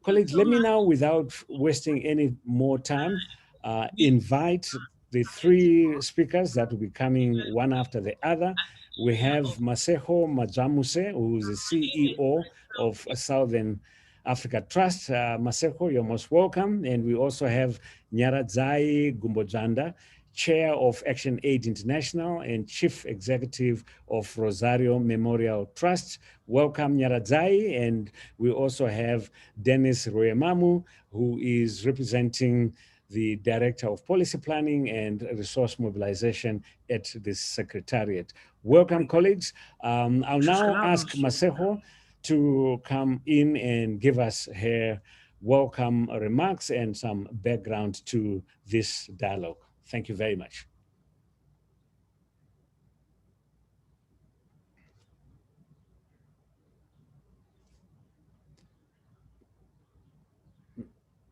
Colleagues, let me now, without wasting any more time, invite the three speakers that will be coming one after the other. We have Masego Madzwamuse, who is the CEO of Southern Africa Trust. Masego, you're most welcome. And we also have Nyaradzayi Gumbonzvanda, Chair of ActionAid International and Chief Executive of Rozaria Memorial Trust. Welcome, Nyaradzayi. And we also have Dennis Rweyemamu, who is representing the Director of Policy Planning and Resource Mobilization at the Secretariat. Welcome, colleagues. I'll now ask Masego to come in and give us her welcome remarks and some background to this dialogue. Thank you very much.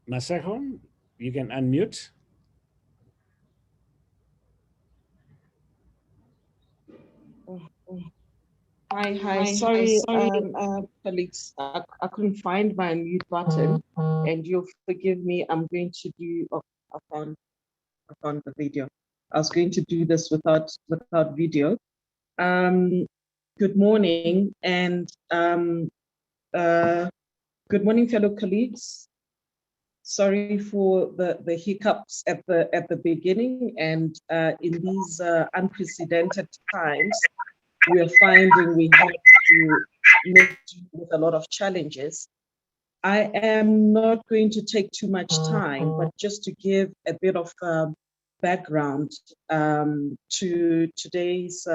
Masego, you can unmute. Hi. Sorry, colleagues, I couldn't find my mute button, and you'll forgive me. I'm going to do. Oh, I found the video. I was going to do this without video. Good morning, and good morning, fellow colleagues. Sorry for the hiccups at the beginning, and in these unprecedented times, we are finding we have to make do with a lot of challenges. I am not going to take too much time, but just to give a bit of background to today's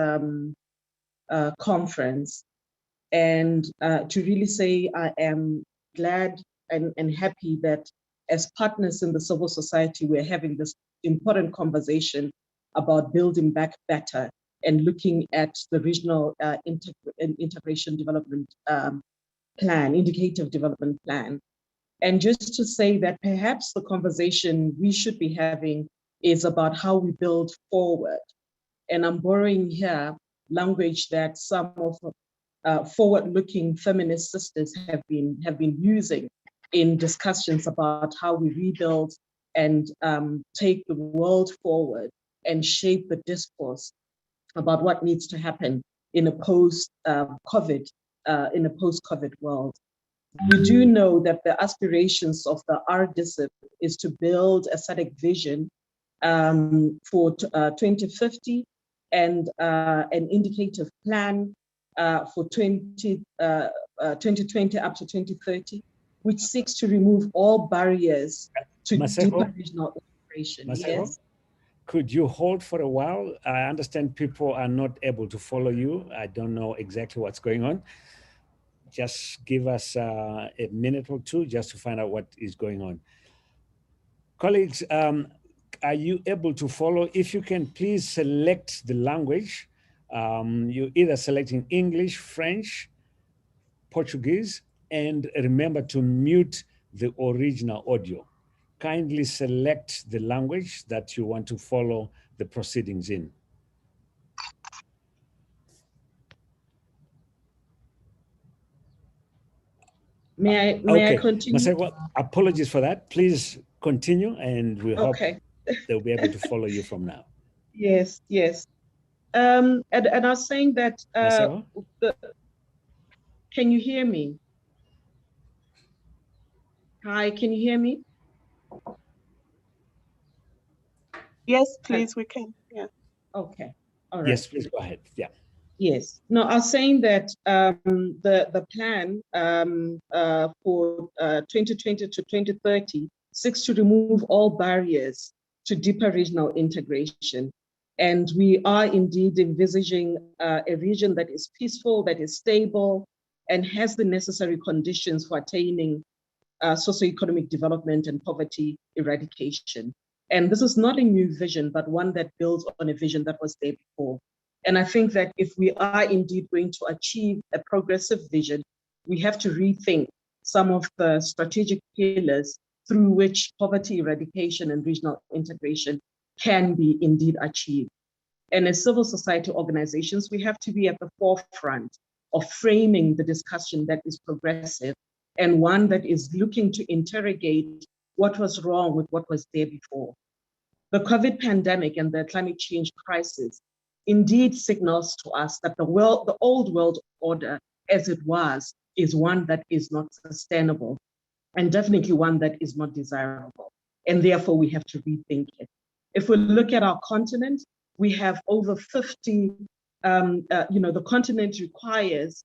conference, and to really say I am glad and happy that as partners in the civil society, we're having this important conversation about building back better and looking at the regional integration development plan, indicative development plan. And just to say that perhaps the conversation we should be having is about how we build forward. And I'm borrowing here language that some of forward-looking feminist sisters have been using in discussions about how we rebuild and take the world forward and shape the discourse about what needs to happen in a post-COVID world. We do know that the aspirations of the RISDP is to build a SADC vision for 2050 and an indicative plan for 2020 up to 2030, which seeks to remove all barriers to deeper regional integration. Yes. Could you hold for a while? I understand people are not able to follow you. I don't know exactly what's going on. Just give us a minute or two just to find out what is going on. Colleagues, are you able to follow? If you can, please select the language. You're either selecting English, French, Portuguese, and remember to mute the original audio. Kindly select the language that you want to follow the proceedings in. May I continue? Masego, apologies for that. Please continue, and we hope they'll be able to follow you from now. Yes. And I was saying that, can you hear me? Hi, can you hear me? Yes, please, we can. Yeah. Okay. All right. Yes, please go ahead. Yeah. Yes. No, I was saying that the plan for 2020 to 2030 seeks to remove all barriers to deeper regional integration. And we are indeed envisaging a region that is peaceful, that is stable, and has the necessary conditions for attaining socioeconomic development and poverty eradication. And this is not a new vision, but one that builds on a vision that was there before. And I think that if we are indeed going to achieve a progressive vision, we have to rethink some of the strategic pillars through which poverty eradication and regional integration can be indeed achieved. And as civil society organizations, we have to be at the forefront of framing the discussion that is progressive and one that is looking to interrogate what was wrong with what was there before. The COVID pandemic and the climate change crisis indeed signals to us that the old world order as it was is one that is not sustainable, and definitely one that is not desirable. And therefore we have to rethink it. If we look at our continent, we have over 50, the continent requires,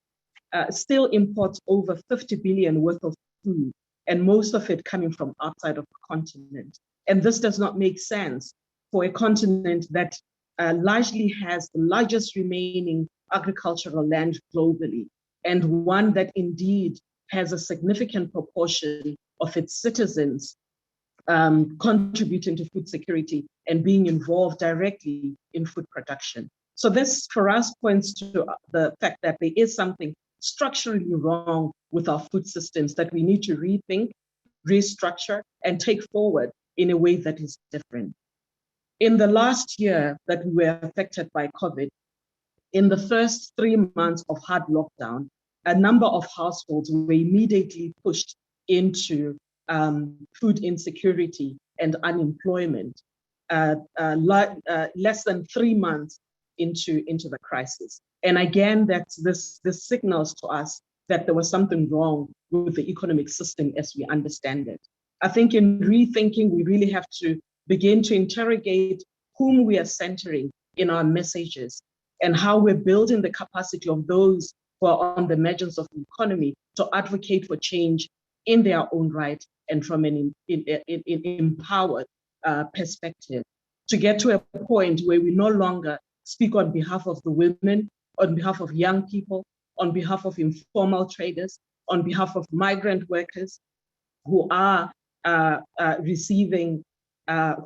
still imports over 50 billion worth of food, and most of it coming from outside of the continent. And this does not make sense for a continent that largely has the largest remaining agricultural land globally, and one that indeed has a significant proportion of its citizens contributing to food security and being involved directly in food production. So this, for us, points to the fact that there is something structurally wrong with our food systems that we need to rethink, restructure, and take forward in a way that is different. In the last year that we were affected by COVID, in the first 3 months of hard lockdown, a number of households were immediately pushed into food insecurity and unemployment, less than 3 months into the crisis. And again, this signals to us that there was something wrong with the economic system as we understand it. I think in rethinking, we really have to begin to interrogate whom we are centering in our messages and how we're building the capacity of those who are on the margins of the economy to advocate for change in their own right and from an empowered perspective, to get to a point where we no longer speak on behalf of the women, on behalf of young people, on behalf of informal traders, on behalf of migrant workers who are receiving,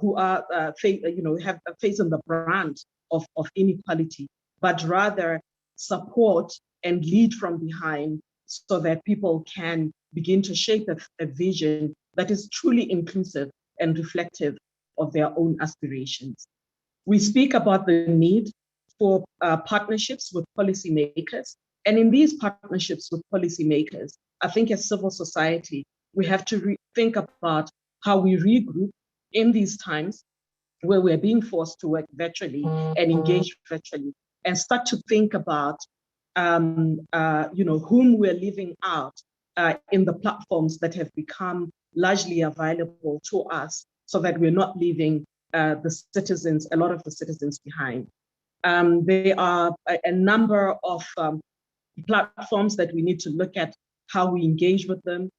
who are facing the brunt of inequality, but rather support and lead from behind so that people can begin to shape a vision that is truly inclusive and reflective of their own aspirations. We speak about the need for partnerships with policymakers. And in these partnerships with policymakers, I think as civil society, we have to think about how we regroup in these times where we're being forced to work virtually and engage virtually, and start to think about whom we're leaving out in the platforms that have become largely available to us, so that we're not leaving a lot of the citizens behind. There are a number of platforms that we need to look at how we engage with them,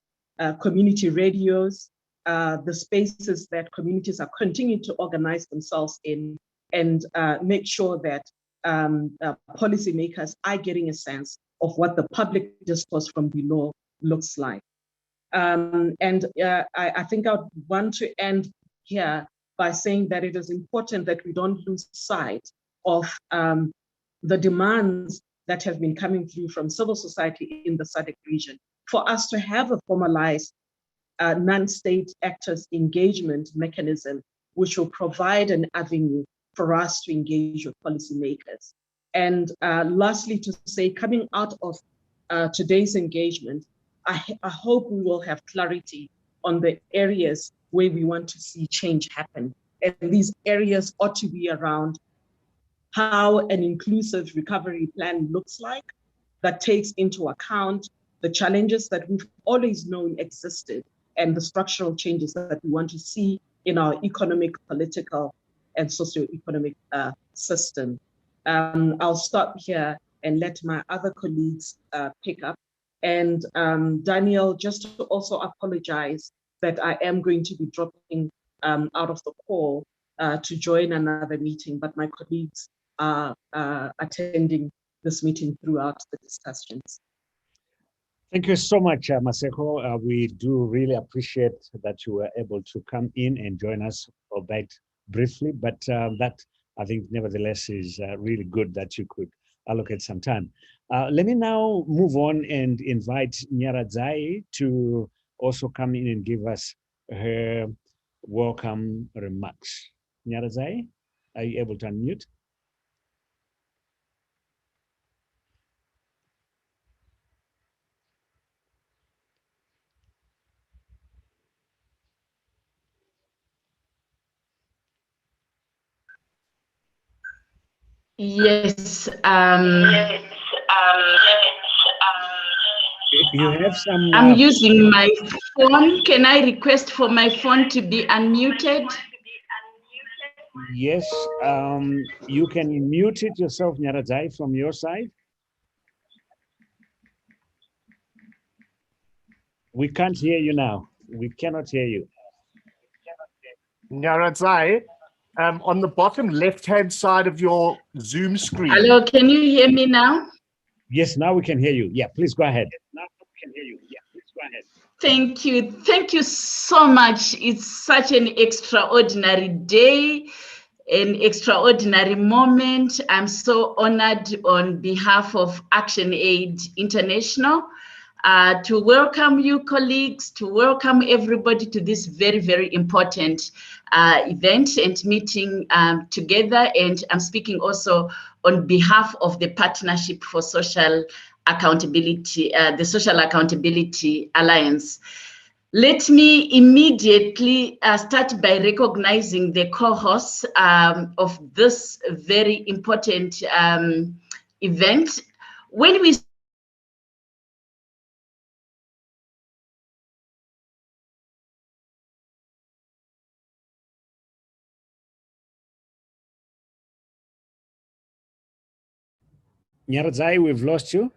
community radios, the spaces that communities are continuing to organize themselves in, and make sure that policymakers are getting a sense of what the public discourse from below looks like. I think I would want to end here by saying that it is important that we don't lose sight of the demands that have been coming through from civil society in the SADC region for us to have a formalized non-state actors engagement mechanism, which will provide an avenue for us to engage with policymakers. And lastly, to say, coming out of today's engagement, I hope we will have clarity on the areas where we want to see change happen. And these areas ought to be around how an inclusive recovery plan looks like, that takes into account the challenges that we've always known existed and the structural changes that we want to see in our economic, political, and socioeconomic system. I'll stop here and let my other colleagues pick up. And Daniel, just to also apologize that I am going to be dropping out of the call to join another meeting, but my colleagues are attending this meeting throughout the discussions. Thank you so much, Masego. We do really appreciate that you were able to come in and join us, albeit briefly, but that I think nevertheless is really good that you could allocate some time. Let me now move on and invite Nyaradzayi to also come in and give us her welcome remarks. Nyaradzayi, are you able to unmute? Thank you. Yes. You have some. I'm using my phone. Can I request for my phone to be unmuted? Yes, you can mute it yourself, Nyaradzayi, from your side. We can't hear you now. We cannot hear you. Nyaradzayi, on the bottom left-hand side of your Zoom screen. Hello, can you hear me now? Yes, now we can hear you. Yeah, please go ahead. Thank you. Thank you so much. It's such an extraordinary day, an extraordinary moment. I'm so honored on behalf of ActionAid International to welcome you, colleagues, to welcome everybody to this very, very important event and meeting together. And I'm speaking also on behalf of the Partnership for Social Accountability, the Social Accountability Alliance. Let me immediately start by recognizing the co-hosts of this very important event. When we Nyaradzayi, we've lost you.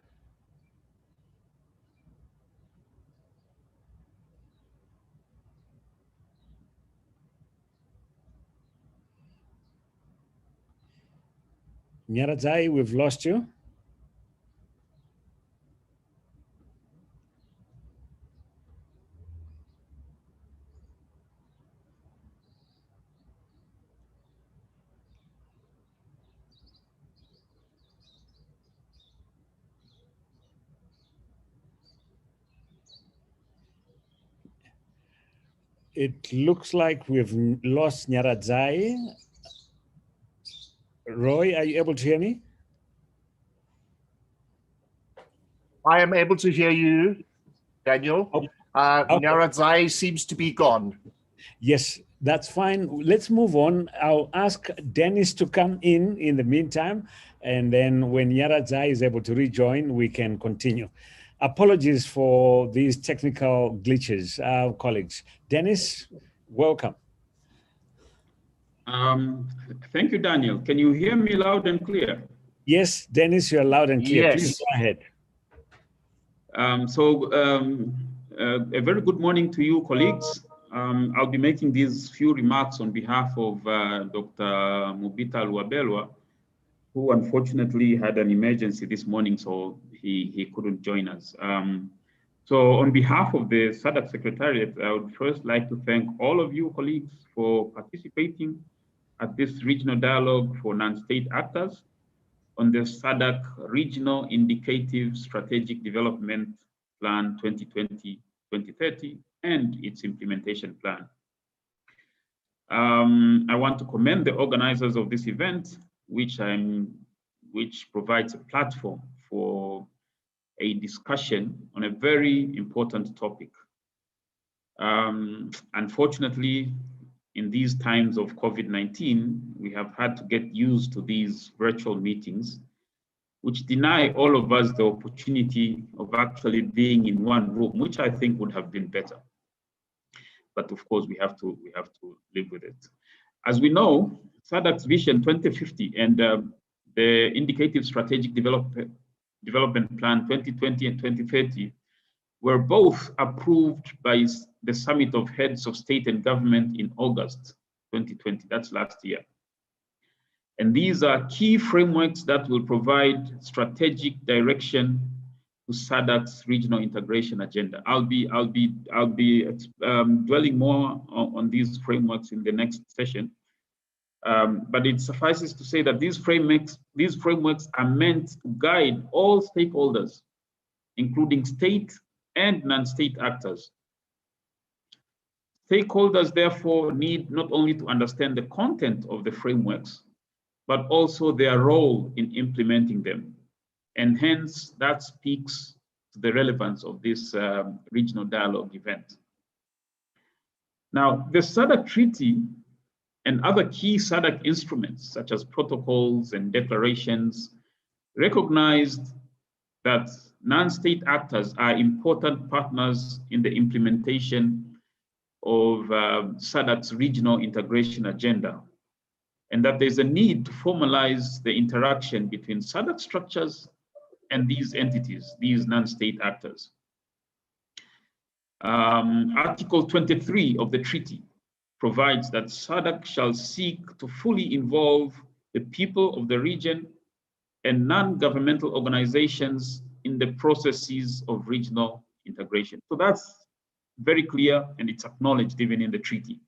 Nyaradzayi, we've lost you. It looks like we've lost Nyaradzayi. Roy, are you able to hear me? I am able to hear you, Daniel. Okay. Nyaradzayi seems to be gone. Yes, that's fine. Let's move on. I'll ask Dennis to come in the meantime, and then when Nyaradzayi is able to rejoin, we can continue. Apologies for these technical glitches, colleagues. Dennis, welcome. Thank you, Daniel. Can you hear me loud and clear? Yes, Dennis, you're loud and clear. Yes. Please go ahead. A very good morning to you, colleagues. I'll be making these few remarks on behalf of Dr. Mubita Luabelwa, who unfortunately had an emergency this morning, so he couldn't join us. So on behalf of the SADC Secretariat, I would first like to thank all of you colleagues for participating at this regional dialogue for non-state actors on the SADC Regional Indicative Strategic Development Plan 2020-2030 and its implementation plan. I want to commend the organizers of this event, which provides a platform for a discussion on a very important topic. Unfortunately, in these times of COVID-19, we have had to get used to these virtual meetings, which deny all of us the opportunity of actually being in one room, which I think would have been better. But of course, we have to live with it. As we know, SADC's Vision 2050 and the Indicative Strategic Development Plan 2020 and 2030 were both approved by the Summit of Heads of State and Government in August 2020, that's last year. And these are key frameworks that will provide strategic direction to SADC's regional integration agenda. I'll be dwelling more on these frameworks in the next session. But it suffices to say that these frameworks are meant to guide all stakeholders, including state and non-state actors. Stakeholders, therefore, need not only to understand the content of the frameworks, but also their role in implementing them. And hence, that speaks to the relevance of this regional dialogue event. Now, the SADC Treaty and other key SADC instruments, such as protocols and declarations, recognized that non-state actors are important partners in the implementation of SADC's regional integration agenda, and that there's a need to formalize the interaction between SADC structures and these entities, these non-state actors. Article 23 of the treaty provides that SADC shall seek to fully involve the people of the region and non-governmental organizations in the processes of regional integration. So that's very clear, and it's acknowledged even in the treaty.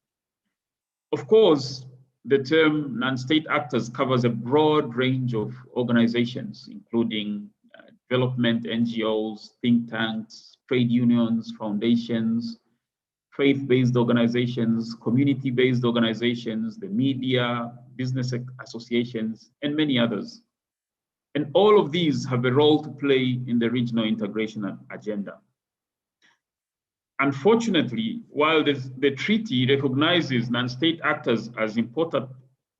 Of course, the term non-state actors covers a broad range of organizations, including development NGOs, think tanks, trade unions, foundations, faith-based organizations, community-based organizations, the media, business associations, and many others. And all of these have a role to play in the regional integration agenda. Unfortunately, while the treaty recognizes non-state actors as important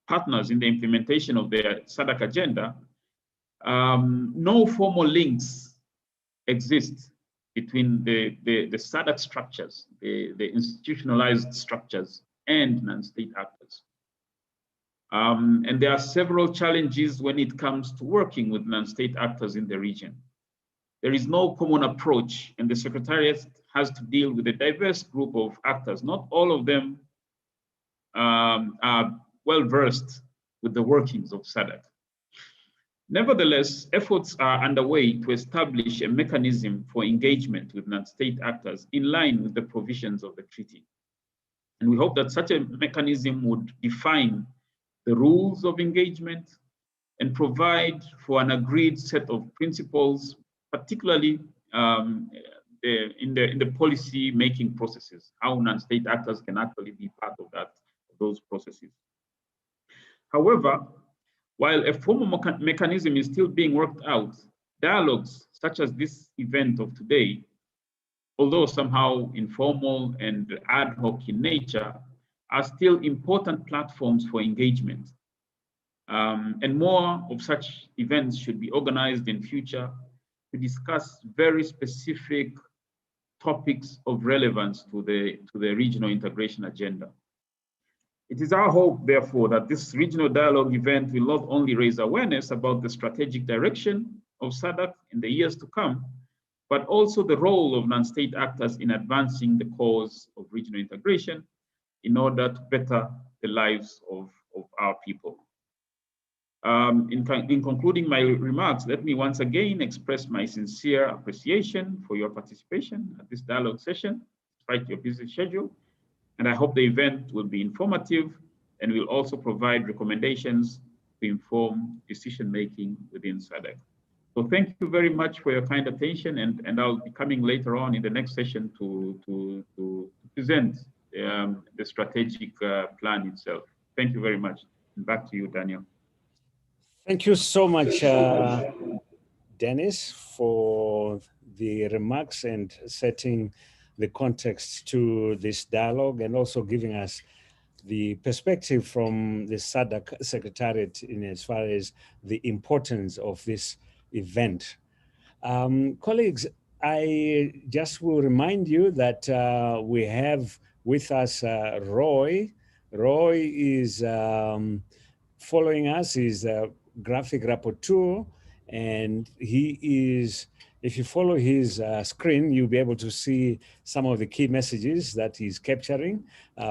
partners in the implementation of the SADC agenda, no formal links exist between the SADC structures, the institutionalized structures, and non-state actors. And there are several challenges when it comes to working with non-state actors in the region. There is no common approach, and the Secretariat has to deal with a diverse group of actors. Not all of them are well-versed with the workings of SADC. Nevertheless, efforts are underway to establish a mechanism for engagement with non-state actors in line with the provisions of the treaty. And we hope that such a mechanism would define the rules of engagement and provide for an agreed set of principles, particularly in the policy making processes, how non-state actors can actually be part of those processes. However, while a formal mechanism is still being worked out, dialogues such as this event of today, although somehow informal and ad hoc in nature, are still important platforms for engagement. And more of such events should be organized in future to discuss very specific topics of relevance to the regional integration agenda. It is our hope, therefore, that this regional dialogue event will not only raise awareness about the strategic direction of SADC in the years to come, but also the role of non-state actors in advancing the cause of regional integration in order to better the lives of our people. In concluding my remarks, let me once again express my sincere appreciation for your participation at this dialogue session, despite your busy schedule. And I hope the event will be informative and will also provide recommendations to inform decision-making within SADC. So thank you very much for your kind attention, and I'll be coming later on in the next session to present the strategic plan itself. Thank you very much. And back to you, Daniel. Thank you so much, Dennis, for the remarks and setting the context to this dialogue, and also giving us the perspective from the SADC Secretariat in as far as the importance of this event. Colleagues, I just will remind you that we have with us Roy. Roy is following us. He's a graphic rapporteur, and he is, if you follow his screen, you'll be able to see some of the key messages that he's capturing,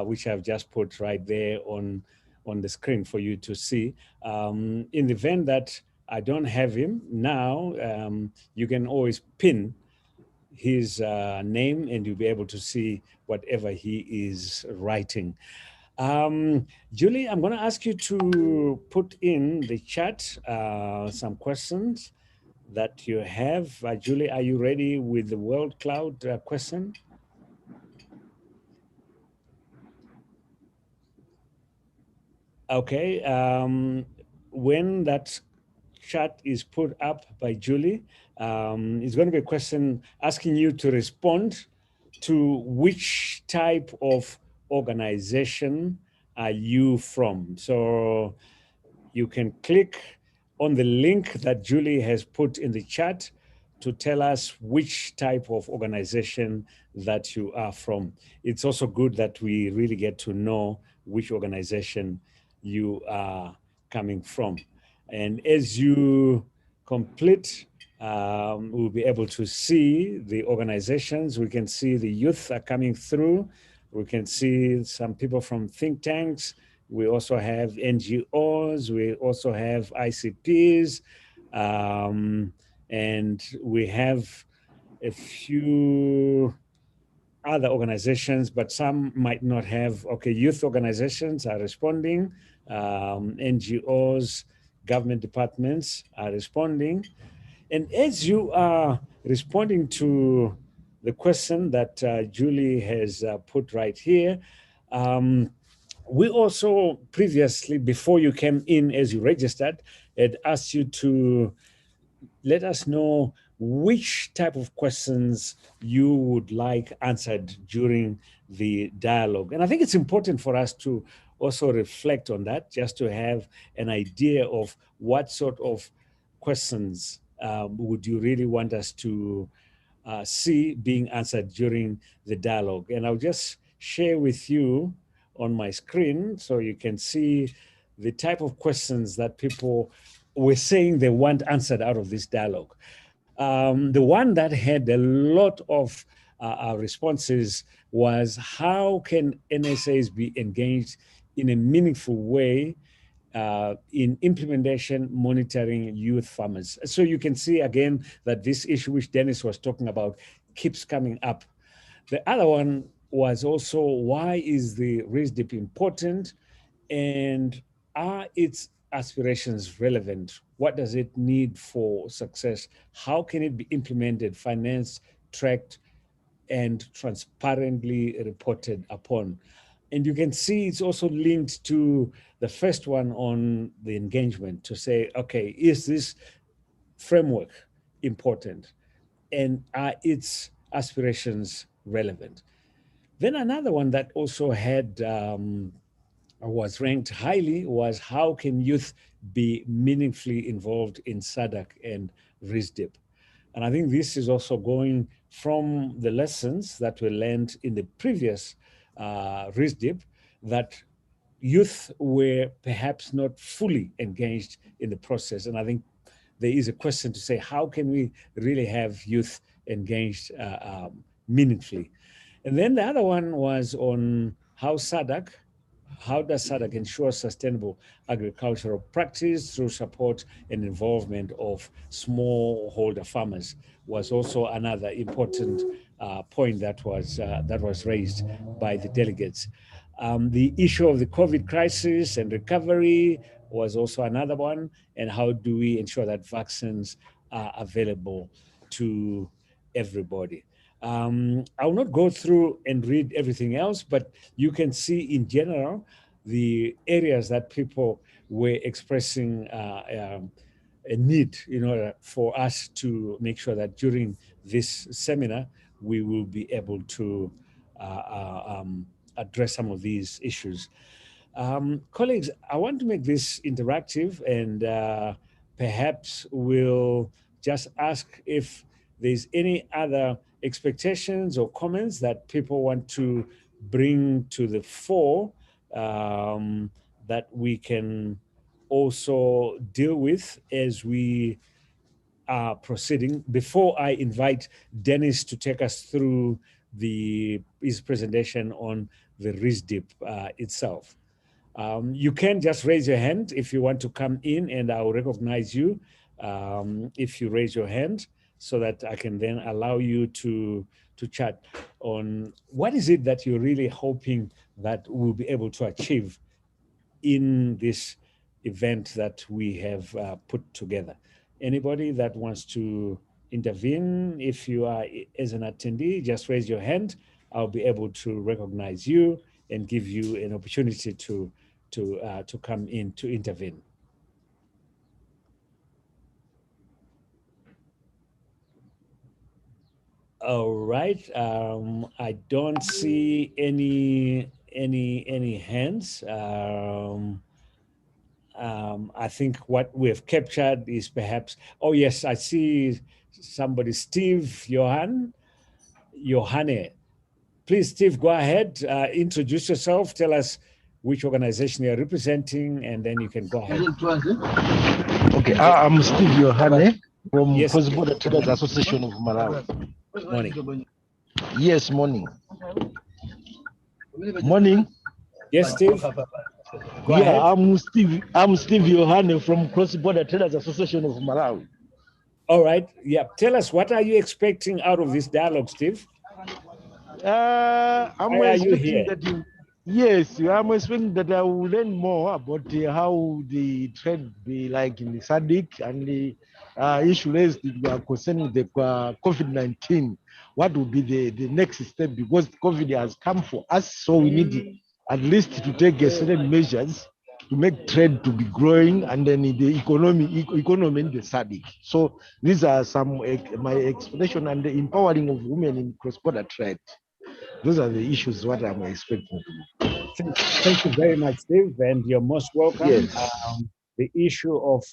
which I've just put right there on the screen for you to see. In the event that I don't have him now, you can always pin his name and you'll be able to see whatever he is writing. Julie, I'm going to ask you to put in the chat some questions that you have. Julie, are you ready with the World Cloud question? Okay. When that chat is put up by Julie, it's going to be a question asking you to respond to which type of organization are you from? So you can click on the link that Julie has put in the chat to tell us which type of organization that you are from. It's also good that we really get to know which organization you are coming from. And as you complete, we'll be able to see the organizations. We can see the youth are coming through. We can see some people from think tanks. We also have NGOs. We also have ICPs. And we have a few other organizations, but some might not have. Okay, youth organizations are responding. NGOs, government departments are responding. And as you are responding to the question that Julie has put right here, we also previously, before you came in, as you registered, had asked you to let us know which type of questions you would like answered during the dialogue. And I think it's important for us to also reflect on that, just to have an idea of what sort of questions would you really want us to see being answered during the dialogue. And I'll just share with you on my screen so you can see the type of questions that people were saying they want answered out of this dialogue. The one that had a lot of responses was, how can NSAs be engaged in a meaningful way in implementation, monitoring youth farmers? So you can see again that this issue which Dennis was talking about keeps coming up. The other one was also, why is the RISDP important, and are its aspirations relevant? What does it need for success? How can it be implemented, financed, tracked, and transparently reported upon? And you can see it's also linked to the first one on the engagement, to say, okay, is this framework important, and are its aspirations relevant? Then another one that also had was ranked highly was, how can youth be meaningfully involved in SADC and RISDP? And I think this is also going from the lessons that were learned in the previous RISDP, that youth were perhaps not fully engaged in the process. And I think there is a question to say, how can we really have youth engaged meaningfully? And then the other one was on how does SADC ensure sustainable agricultural practice through support and involvement of smallholder farmers, was also another important point that was raised by the delegates. The issue of the COVID crisis and recovery was also another one, and how do we ensure that vaccines are available to everybody? I will not go through and read everything else, but you can see in general the areas that people were expressing a need in order for us to make sure that during this seminar, we will be able to address some of these issues. Colleagues, I want to make this interactive, and perhaps we'll just ask if there's any other expectations or comments that people want to bring to the fore that we can also deal with as we are proceeding. Before I invite Dennis to take us through his presentation on the RISDP itself. You can just raise your hand if you want to come in, and I'll recognize you if you raise your hand, so that I can then allow you to chat on what is it that you're really hoping that we'll be able to achieve in this event that we have put together. Anybody that wants to intervene, if you are as an attendee, just raise your hand. I'll be able to recognize you and give you an opportunity to come in to intervene. All right. I don't see any any hands. I think what we have captured is perhaps, oh yes, I see somebody, Steve Johanne. Please, Steve, go ahead, introduce yourself, tell us which organization you're representing, and then you can go ahead. Okay, I'm Steve Johanne from Yes. Cross-Border Traders Association of Malawi. Morning. Yes, morning. Morning. Yes, Steve. Go ahead. I'm Steve Johanne from Cross-Border Traders Association of Malawi. All right. Yeah. Tell us, what are you expecting out of this dialogue, Steve? I'm Why are you expecting here? that yes, I'm expecting that I will learn more about how the trade be like in the SADC and the issue raised concerning the COVID-19. What will be the next step? Because COVID has come for us, so we need at least to take certain measures to make trade to be growing, and then the economy in the SADC. So these are some my explanation, and the empowering of women in cross-border trade. Those are the issues what I'm expecting. Thank you very much, Steve, and you're most welcome. Yes. The issue of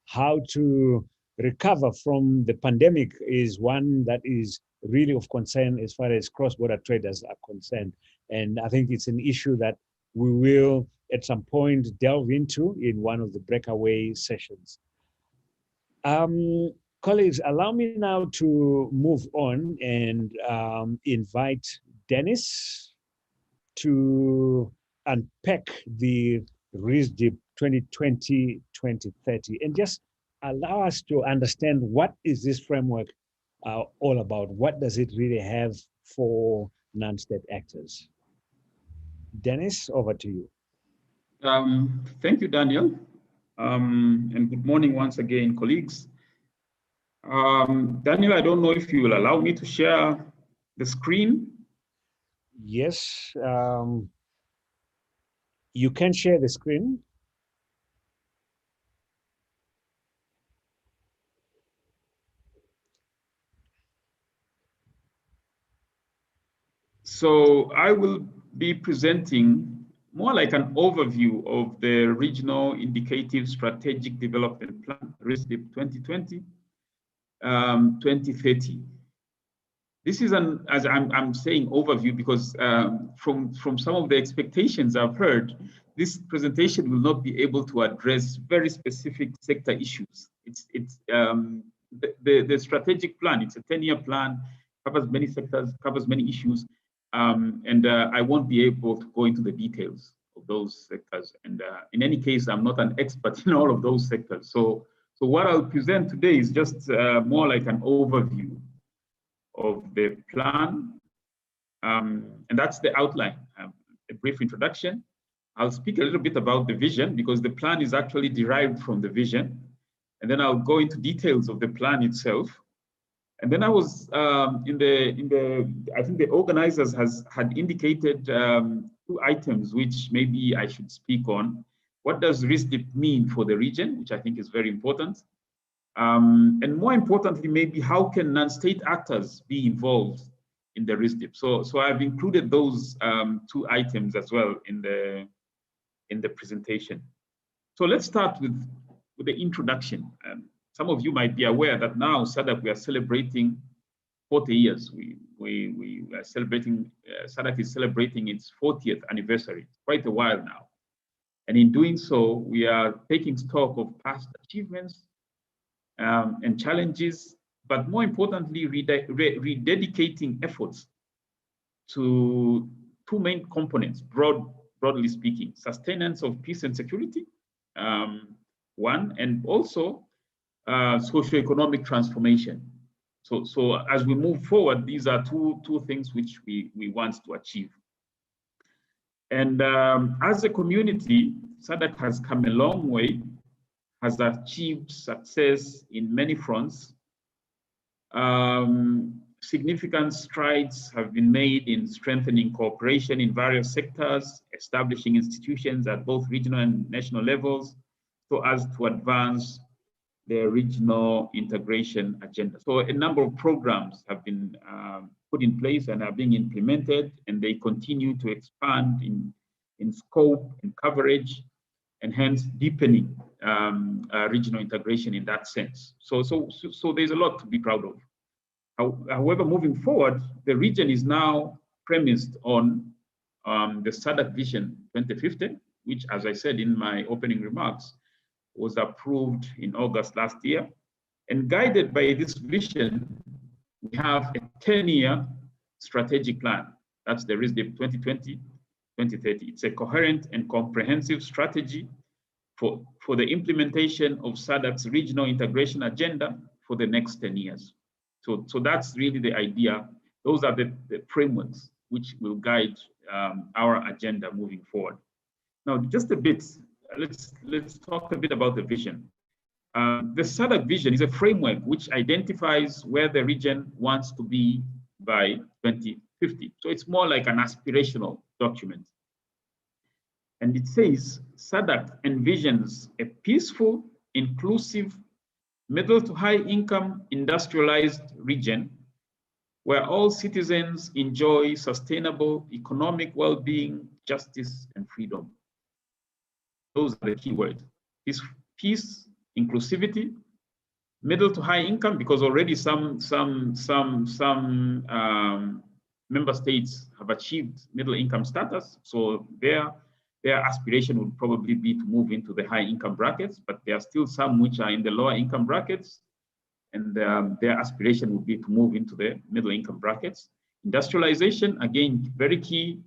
how to recover from the pandemic is one that is really of concern as far as cross-border traders are concerned. And I think it's an issue that we will at some point delve into in one of the breakaway sessions. Colleagues, allow me now to move on and invite Dennis to unpack the RISDP 2020-2030 and just allow us to understand what is this framework all about? What does it really have for non-state actors? Dennis, over to you. Thank you, Daniel. And good morning once again, colleagues. Daniel, I don't know if you will allow me to share the screen. Yes, you can share the screen. So I will be presenting more like an overview of the Regional Indicative Strategic Development Plan, RISDP 2020-2030. This is as I'm saying overview because from some of the expectations I've heard, this presentation will not be able to address very specific sector issues. It's the strategic plan. It's a 10-year plan, covers many sectors, covers many issues, and I won't be able to go into the details of those sectors. And in any case, I'm not an expert in all of those sectors. So what I'll present today is just more like an overview of the plan, and that's the outline, a brief introduction. I'll speak a little bit about the vision because the plan is actually derived from the vision, and then I'll go into details of the plan itself. And then I was I think the organizers had indicated 2 items which maybe I should speak on. What does RISDP mean for the region, which I think is very important? And more importantly, maybe how can non-state actors be involved in the RISDP? So I've included those 2 items as well in the presentation. So let's start with the introduction. Some of you might be aware that now SADC we are celebrating 40 years. We are celebrating, SADC is celebrating its 40th anniversary. It's quite a while now. And in doing so, we are taking stock of past achievements and challenges, but more importantly, rededicating efforts to 2 main components, broadly speaking: sustenance of peace and security, one, and also socioeconomic transformation. So as we move forward, these are two things which we want to achieve. And as a community, SADC has come a long way, has achieved success in many fronts. Significant strides have been made in strengthening cooperation in various sectors, establishing institutions at both regional and national levels, so as to advance the regional integration agenda. So a number of programs have been put in place and are being implemented, and they continue to expand in scope and coverage, and hence deepening regional integration in that sense. So there's a lot to be proud of. However, moving forward, the region is now premised on the SADC Vision 2050, which, as I said in my opening remarks, was approved in August last year. And guided by this vision, we have a 10-year strategic plan. That's the RISDP 2020-2030. It's a coherent and comprehensive strategy for the implementation of SADC's regional integration agenda for the next 10 years. So that's really the idea. Those are the frameworks which will guide our agenda moving forward. Now, just a bit, let's talk a bit about the vision. The SADC vision is a framework which identifies where the region wants to be by 2050. So it's more like an aspirational document. And it says SADC envisions a peaceful, inclusive, middle to high income industrialized region where all citizens enjoy sustainable economic well-being, justice, and freedom. Those are the key words. Peace, inclusivity, middle to high income, because already some member states have achieved middle income status. So their aspiration would probably be to move into the high income brackets, but there are still some which are in the lower income brackets, and their aspiration would be to move into the middle income brackets. Industrialization, again, very key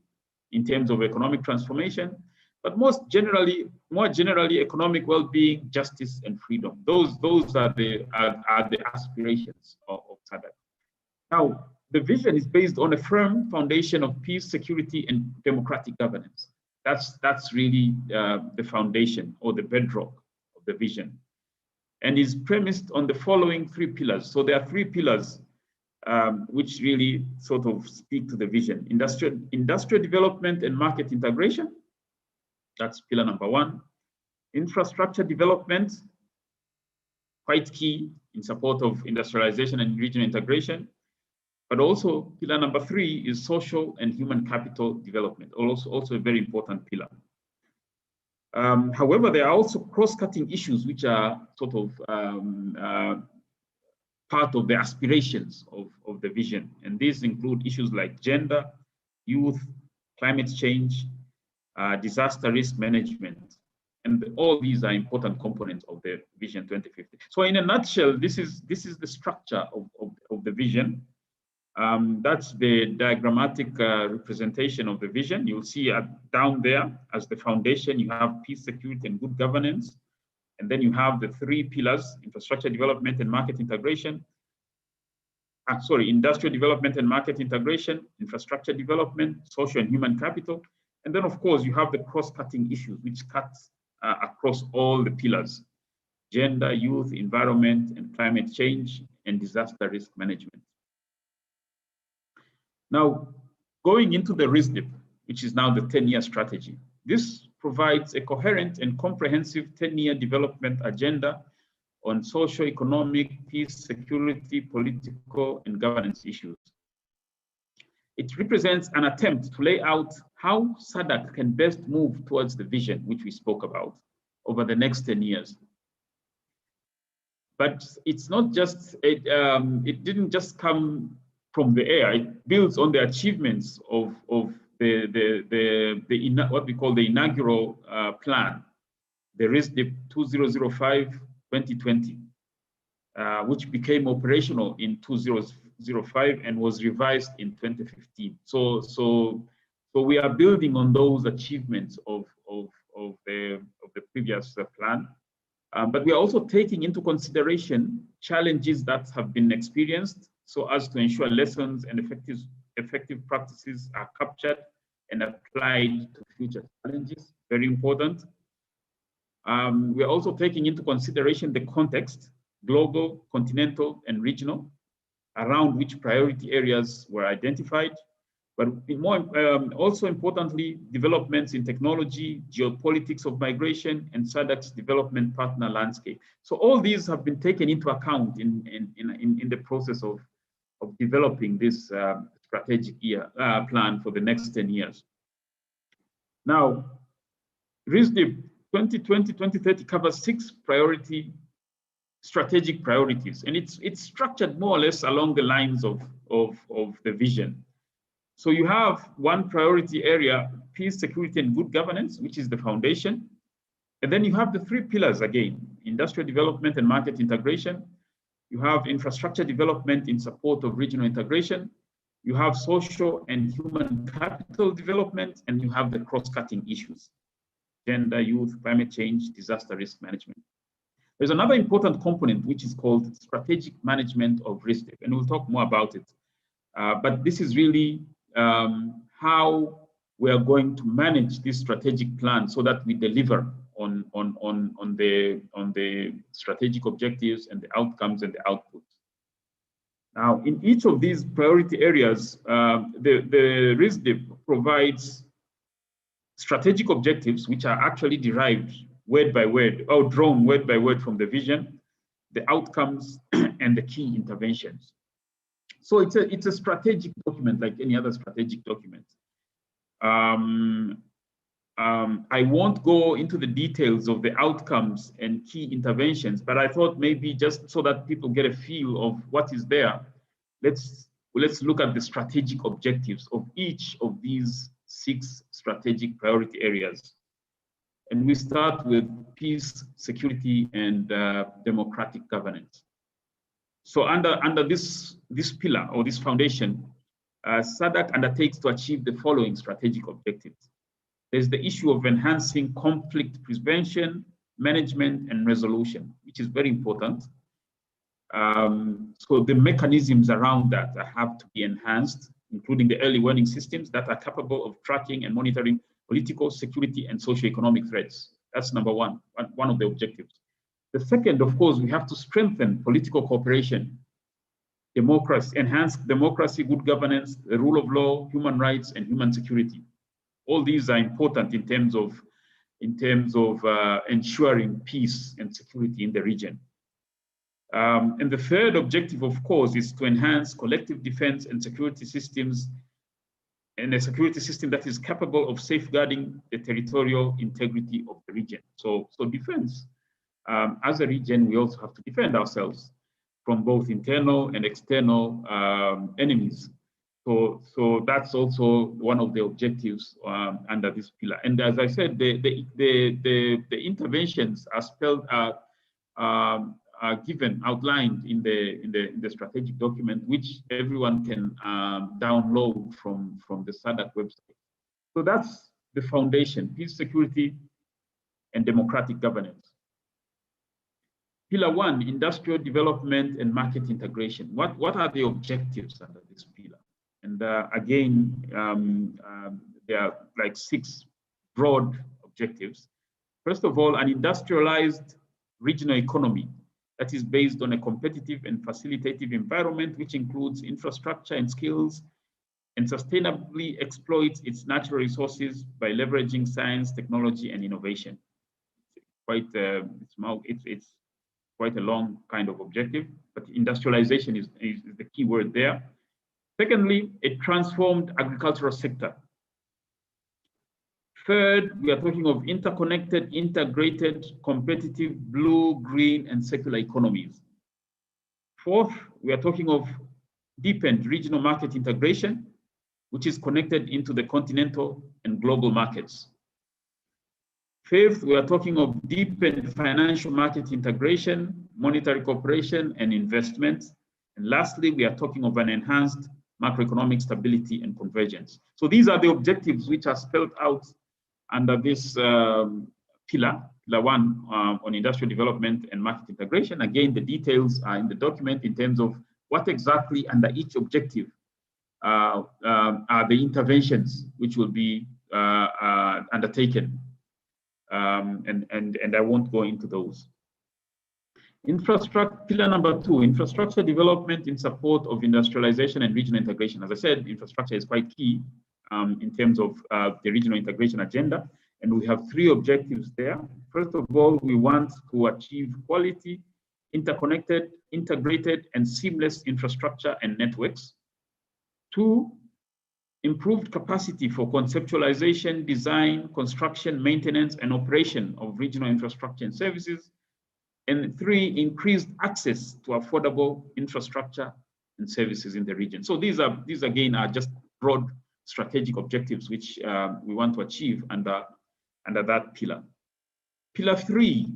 in terms of economic transformation, but more generally, economic well-being, justice, and freedom. Those are the aspirations of SADC. Now, the vision is based on a firm foundation of peace, security, and democratic governance. That's really the foundation or the bedrock of the vision, and is premised on the following 3 pillars. So there are 3 pillars which really sort of speak to the vision: industrial development and market integration. That's pillar number 1. Infrastructure development, quite key in support of industrialization and regional integration. But also pillar number 3 is social and human capital development, also a very important pillar. However, there are also cross-cutting issues which are sort of part of the aspirations of the vision. And these include issues like gender, youth, climate change, disaster risk management. And all these are important components of the Vision 2050. So in a nutshell, this is the structure of the vision. That's the diagrammatic representation of the vision. You'll see down there as the foundation, you have peace, security, and good governance. And then you have the 3 pillars: infrastructure development and market integration. Industrial development and market integration, infrastructure development, social and human capital. And then, of course, you have the cross-cutting issues, which cuts across all the pillars: gender, youth, environment, and climate change, and disaster risk management. Now, going into the RISDP, which is now the 10-year strategy, this provides a coherent and comprehensive 10-year development agenda on socio-economic, peace, security, political, and governance issues. It represents an attempt to lay out how SADC can best move towards the vision which we spoke about over the next 10 years. But it's not just, it didn't just come from the air. It builds on the achievements of what we call the inaugural plan, the RISDP 2005-2020, which became operational in 2005 and was revised in 2015. So we are building on those achievements of the previous plan, but we are also taking into consideration challenges that have been experienced, so as to ensure lessons and effective practices are captured and applied to future challenges. Very important. We are also taking into consideration the context, global, continental, and regional, around which priority areas were identified, but also importantly, developments in technology, geopolitics of migration, and SADC's development partner landscape. So all these have been taken into account in the process of developing this strategic plan for the next 10 years. Now, RISDP 2020-2030 covers 6 strategic priorities, and it's structured more or less along the lines of the vision. So you have one priority area, peace, security, and good governance, which is the foundation. And then you have the 3 pillars again, industrial development and market integration. You have infrastructure development in support of regional integration. You have social and human capital development, and you have the cross-cutting issues: gender, youth, climate change, disaster risk management. There's another important component which is called strategic management of RISDP, and we'll talk more about it. But this is really how we are going to manage this strategic plan so that we deliver on the strategic objectives and the outcomes and the outputs. Now, in each of these priority areas, the RISDP provides strategic objectives which are actually derived word by word, or drawn word by word from the vision, the outcomes, and the key interventions. So it's a strategic document like any other strategic document. I won't go into the details of the outcomes and key interventions, but I thought maybe just so that people get a feel of what is there, let's look at the strategic objectives of each of these 6 strategic priority areas. And we start with peace, security, and democratic governance. So under this pillar or this foundation, SADC undertakes to achieve the following strategic objectives. There's the issue of enhancing conflict prevention, management, and resolution, which is very important. So the mechanisms around that have to be enhanced, including the early warning systems that are capable of tracking and monitoring political, security, and socioeconomic threats. That's number one of the objectives. The second, of course, we have to strengthen political cooperation, democracy, enhance democracy, good governance, the rule of law, human rights, and human security. All these are important in terms of ensuring peace and security in the region. And the third objective, of course, is to enhance collective defense and security systems, and a security system that is capable of safeguarding the territorial integrity of the region. So defense, as a region, we also have to defend ourselves from both internal and external enemies. So that's also one of the objectives under this pillar. And as I said, the interventions are spelled out, are given, outlined in the strategic document, which everyone can download from the SADC website. So that's the foundation: peace, security, and democratic governance. Pillar 1, industrial development and market integration. What are the objectives under this pillar? And again, there are like 6 broad objectives. First of all, an industrialized regional economy that is based on a competitive and facilitative environment, which includes infrastructure and skills, and sustainably exploits its natural resources by leveraging science, technology, and innovation. It's quite a long kind of objective, but industrialization is the key word there. Secondly, a transformed agricultural sector. Third, we are talking of interconnected, integrated, competitive, blue, green, and circular economies. Fourth, we are talking of deepened regional market integration, which is connected into the continental and global markets. Fifth, we are talking of deepened financial market integration, monetary cooperation, and investment. And lastly, we are talking of an enhanced macroeconomic stability and convergence. So these are the objectives which are spelled out under this pillar 1 on industrial development and market integration. Again, the details are in the document in terms of what exactly under each objective are the interventions which will be undertaken. And I won't go into those. Pillar number 2, infrastructure development in support of industrialization and regional integration. As I said, infrastructure is quite key in terms of the regional integration agenda. And we have 3 objectives there. First of all, we want to achieve quality, interconnected, integrated, and seamless infrastructure and networks. 2, improved capacity for conceptualization, design, construction, maintenance, and operation of regional infrastructure and services. And 3, increased access to affordable infrastructure and services in the region. So these again are just broad strategic objectives which we want to achieve under that pillar. Pillar 3,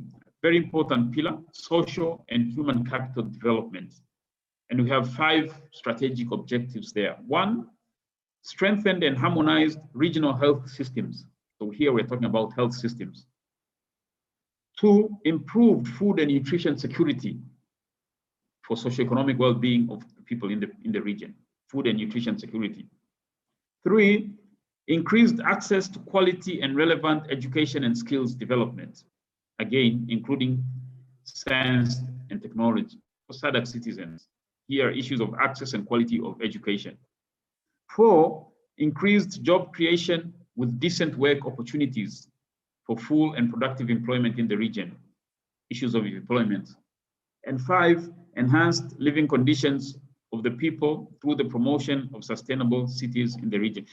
very important pillar, social and human capital development. And we have 5 strategic objectives there. 1, strengthened and harmonized regional health systems. So here we're talking about health systems. 2, improved food and nutrition security for socioeconomic well-being of the people in the region, food and nutrition security. 3, increased access to quality and relevant education and skills development, again, including science and technology for SADC citizens. Here, issues of access and quality of education. 4, increased job creation with decent work opportunities for full and productive employment in the region, issues of employment. And 5, enhanced living conditions of the people through the promotion of sustainable cities in the region.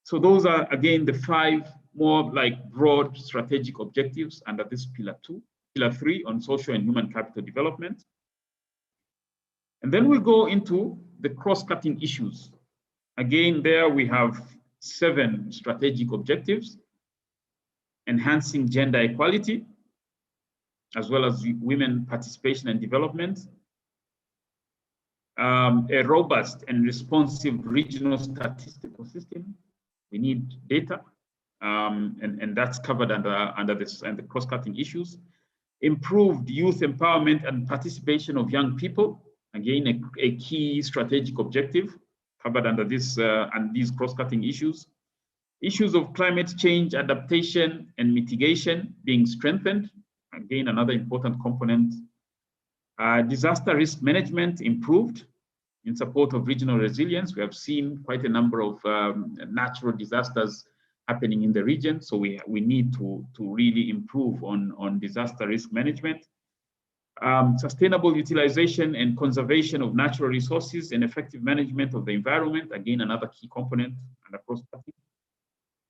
So those are, again, the 5 more like broad strategic objectives under this pillar 2, pillar 3 on social and human capital development. And then we'll go into the cross-cutting issues. Again, there we have 7 strategic objectives: enhancing gender equality, as well as women participation and development, a robust and responsive regional statistical system. We need data, and that's covered under this and the cross-cutting issues. Improved youth empowerment and participation of young people, again a key strategic objective covered under this and these cross-cutting issues. Issues of climate change adaptation and mitigation being strengthened, again another important component. Disaster risk management improved in support of regional resilience. We have seen quite a number of natural disasters happening in the region, so we need to really improve on disaster risk management. Sustainable utilization and conservation of natural resources and effective management of the environment, again another key component and cross-cutting.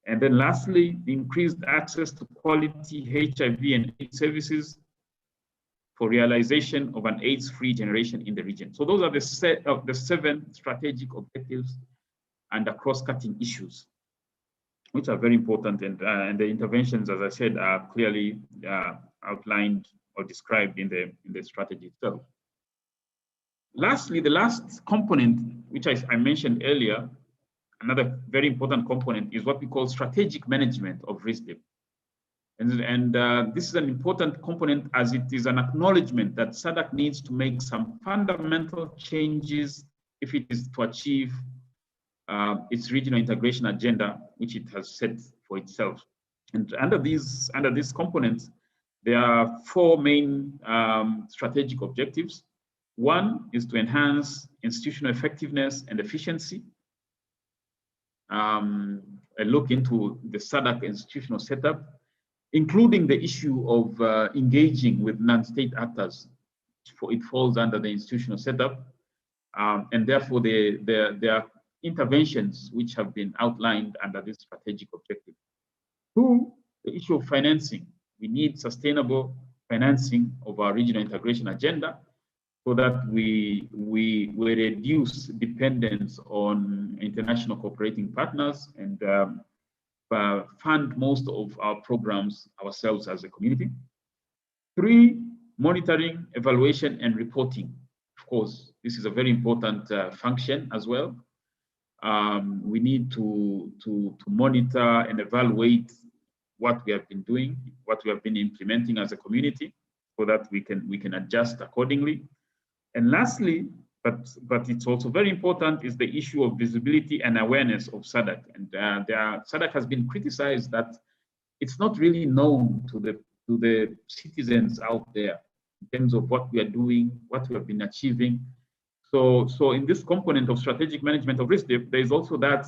And then lastly, increased access to quality HIV and AIDS services for realization of an AIDS-free generation in the region. So those are the 7 strategic objectives and the cross-cutting issues, which are very important. And the interventions, as I said, are clearly outlined or described in the strategy itself. Lastly, the last component, which I mentioned earlier, another very important component is what we call strategic management of RISDP. And this is an important component as it is an acknowledgement that SADC needs to make some fundamental changes if it is to achieve its regional integration agenda, which it has set for itself. And under these components, there are 4 main strategic objectives. 1 is to enhance institutional effectiveness and efficiency. A look into the SADC institutional setup, including the issue of engaging with non-state actors. It falls under the institutional setup, and therefore there are interventions which have been outlined under this strategic objective. 2, the issue of financing. We need sustainable financing of our regional integration agenda so that we reduce dependence on international cooperating partners and fund most of our programs ourselves as a community. 3, monitoring, evaluation, and reporting. Of course, this is a very important function as well. We need to monitor and evaluate what we have been doing, what we have been implementing as a community, so that we can adjust accordingly. And lastly, but it's also very important, is the issue of visibility and awareness of SADC. And SADC has been criticized that it's not really known to the citizens out there in terms of what we are doing, what we have been achieving. So in this component of strategic management of RISDP, there is also that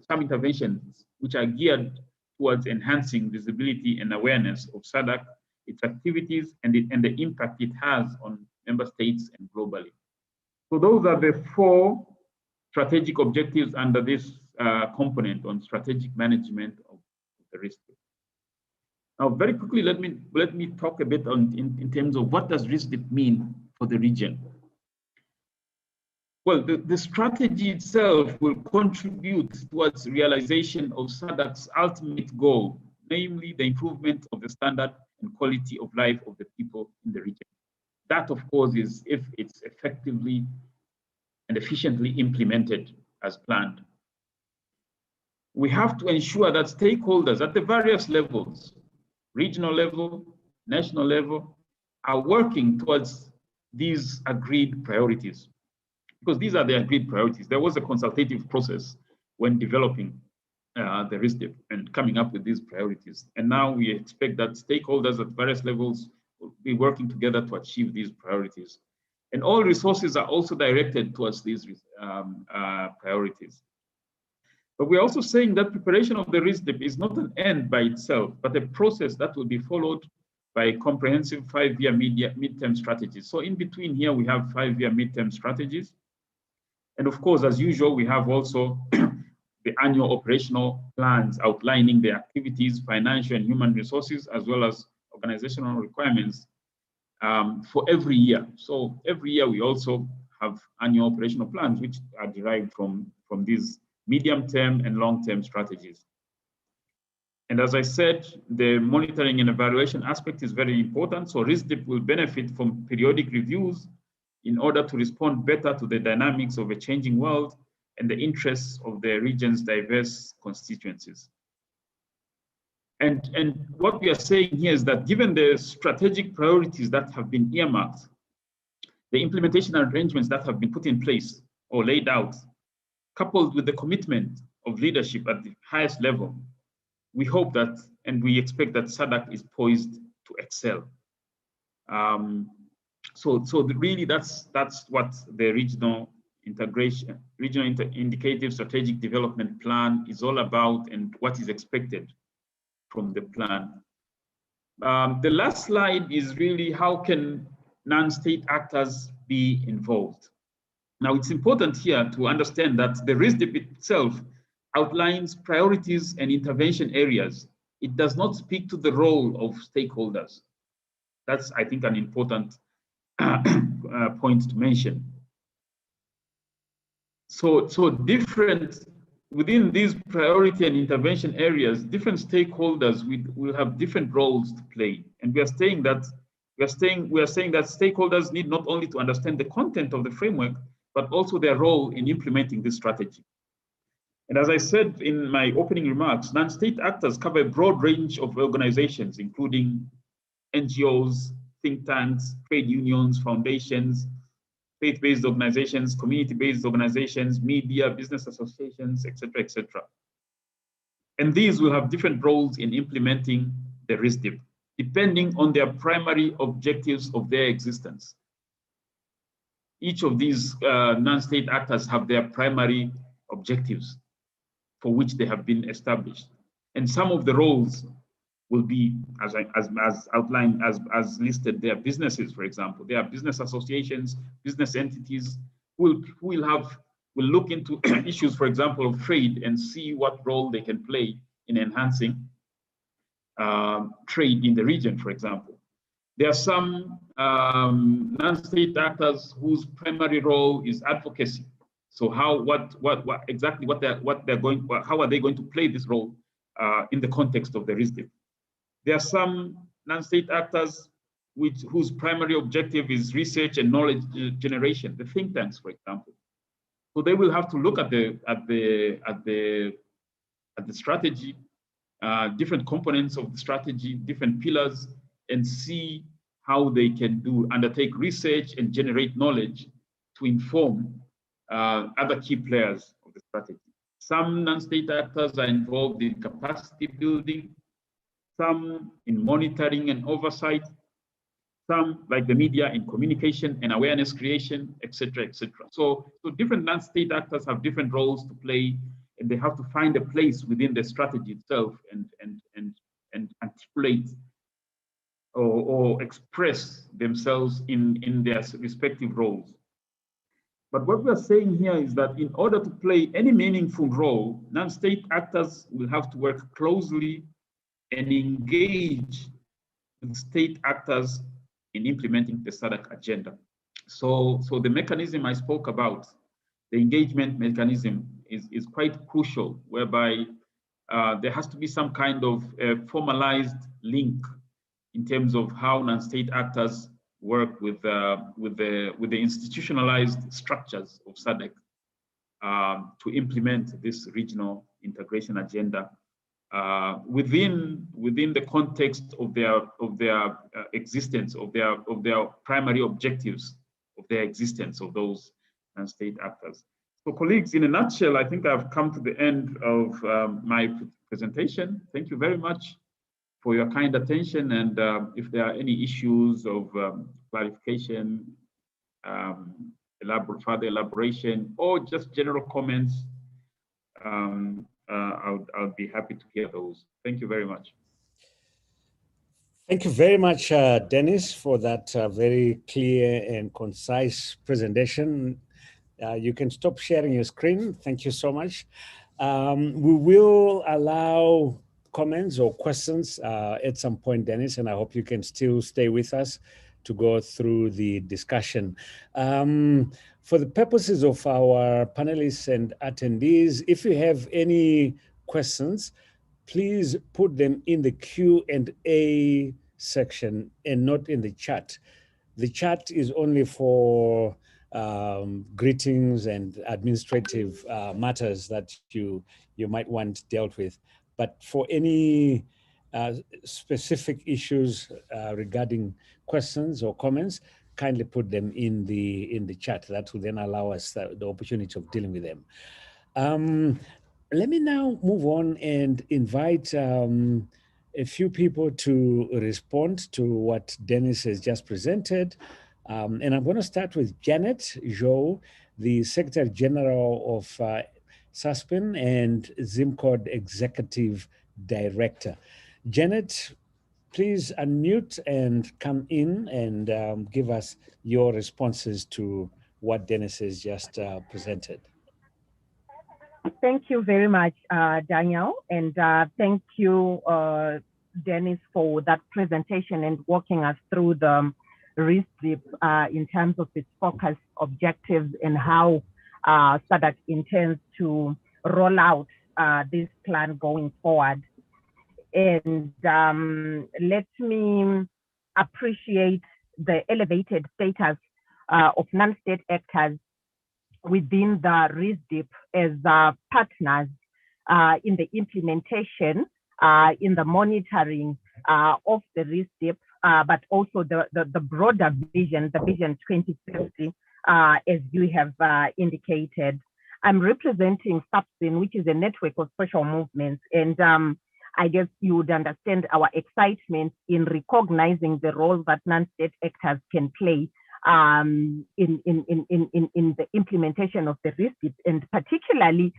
some interventions which are geared towards enhancing visibility and awareness of SADC, its activities, and the impact it has on member states and globally. So those are the 4 strategic objectives under this component on strategic management of the risk. Now, very quickly, let me talk a bit on in terms of what does RISDP mean for the region. Well, the strategy itself will contribute towards realization of SADC's ultimate goal, namely the improvement of the standard and quality of life of the people in the region. That, of course, is if it's effectively and efficiently implemented as planned. We have to ensure that stakeholders at the various levels, regional level, national level, are working towards these agreed priorities. Because these are the agreed priorities. There was a consultative process when developing the RISDP and coming up with these priorities. And now we expect that stakeholders at various levels will be working together to achieve these priorities. And all resources are also directed towards these priorities. But we're also saying that preparation of the RISDP is not an end by itself, but a process that will be followed by comprehensive 5-year midterm strategies. So in between here, we have 5-year midterm strategies. And of course, as usual, we have also the annual operational plans outlining the activities, financial and human resources, as well as organizational requirements for every year. So every year we also have annual operational plans, which are derived from these medium-term and long-term strategies. And as I said, the monitoring and evaluation aspect is very important. So RISDP will benefit from periodic reviews in order to respond better to the dynamics of a changing world and the interests of the region's diverse constituencies. And what we are saying here is that given the strategic priorities that have been earmarked, the implementation arrangements that have been put in place or laid out, coupled with the commitment of leadership at the highest level, we hope that and we expect that SADC is poised to excel. So really that's what the regional indicative strategic development plan is all about and what is expected from the plan. The last slide is really how can non-state actors be involved. Now it's important here to understand that the RISDP itself outlines priorities and intervention areas. It does not speak to the role of stakeholders. That's, I think, an important point to mention. So different within these priority and intervention areas, different stakeholders will have different roles to play. And we are saying that stakeholders need not only to understand the content of the framework, but also their role in implementing this strategy. And as I said in my opening remarks, non-state actors cover a broad range of organizations, including NGOs, think tanks, trade unions, foundations, faith-based organizations, community-based organizations, media, business associations, etc., etc. And these will have different roles in implementing the RISDP, depending on their primary objectives of their existence. Each of these non-state actors have their primary objectives for which they have been established. And some of the roles will be, as outlined, as listed there, businesses, for example. There are business associations, business entities who will look into issues, for example, of trade and see what role they can play in enhancing trade in the region, for example. There are some non-state actors whose primary role is advocacy. So how are they going to play this role in the context of the RISDP? There are some non-state actors whose primary objective is research and knowledge generation, the think tanks, for example. So they will have to look at the strategy, different components of the strategy, different pillars, and see how they can undertake research and generate knowledge to inform other key players of the strategy. Some non-state actors are involved in capacity building, some in monitoring and oversight, some like the media in communication and awareness creation, etc., etc. So different non-state actors have different roles to play, and they have to find a place within the strategy itself and articulate or express themselves in their respective roles. But what we're saying here is that in order to play any meaningful role, non-state actors will have to work closely and engage with state actors in implementing the SADC agenda. So the mechanism I spoke about, the engagement mechanism, is quite crucial, whereby there has to be some kind of formalized link in terms of how non-state actors work with the institutionalized structures of SADC to implement this regional integration agenda within the context of their existence, of their primary objectives of their existence of those non-state actors. So, colleagues, in a nutshell, I think I've come to the end of my presentation. Thank you very much for your kind attention, and if there are any issues of clarification, further elaboration, or just general comments, I'll be happy to hear those. Thank you very much. Thank you very much, Dennis, for that very clear and concise presentation. You can stop sharing your screen. Thank you so much. We will allow comments or questions at some point, Dennis, and I hope you can still stay with us to go through the discussion. For the purposes of our panelists and attendees, if you have any questions, please put them in the Q&A section and not in the chat. The chat is only for greetings and administrative matters that you might want dealt with. But for any specific issues regarding questions or comments, kindly put them in the chat. That will then allow us the opportunity of dealing with them. Let me now move on and invite a few people to respond to what Dennis has just presented. And I'm going to start with Janet Jo, the Secretary General of SAPSN and ZimCode Executive Director. Janet, please unmute and come in and give us your responses to what Dennis has just presented. Thank you very much, Daniel, and thank you, Dennis, for that presentation and walking us through the RISDP in terms of its focus, objectives, and how SADC intends to roll out this plan going forward. And let me appreciate the elevated status of non-state actors within the RISDP as partners in the implementation, in the monitoring of the RISDP, but also the broader vision, the Vision 2050, as you have indicated. I'm representing SAPSN, which is a network of social movements, and I guess you would understand our excitement in recognizing the role that non-state actors can play in the implementation of the RISDP, and particularly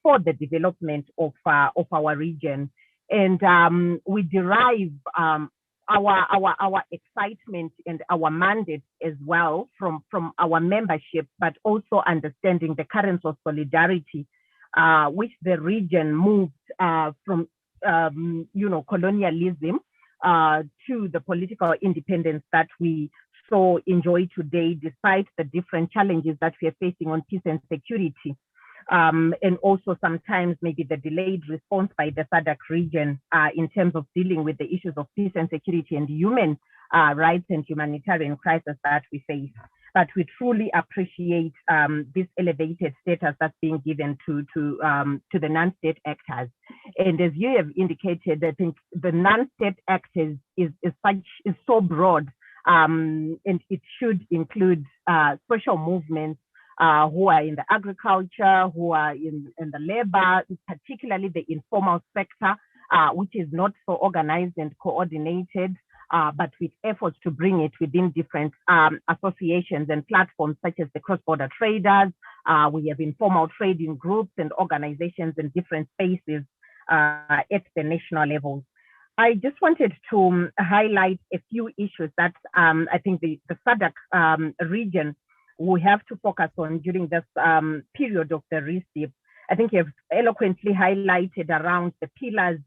for the development of our region. And we derive our excitement and our mandate as well from our membership, but also understanding the currents of solidarity which the region moved from colonialism to the political independence that we so enjoy today, despite the different challenges that we are facing on peace and security. And also sometimes maybe the delayed response by the SADC region in terms of dealing with the issues of peace and security and human rights and humanitarian crisis that we face. But we truly appreciate this elevated status that's being given to the non-state actors. And as you have indicated, I think the non-state actors is so broad, and it should include social movements who are in the agriculture, who are in the labor, particularly the informal sector, which is not so organized and coordinated, but with efforts to bring it within different associations and platforms such as the cross-border traders. We have informal trading groups and organizations in different spaces at the national level. I just wanted to highlight a few issues that I think the SADC region we have to focus on during this period of the RISDP. I think you've eloquently highlighted around the pillars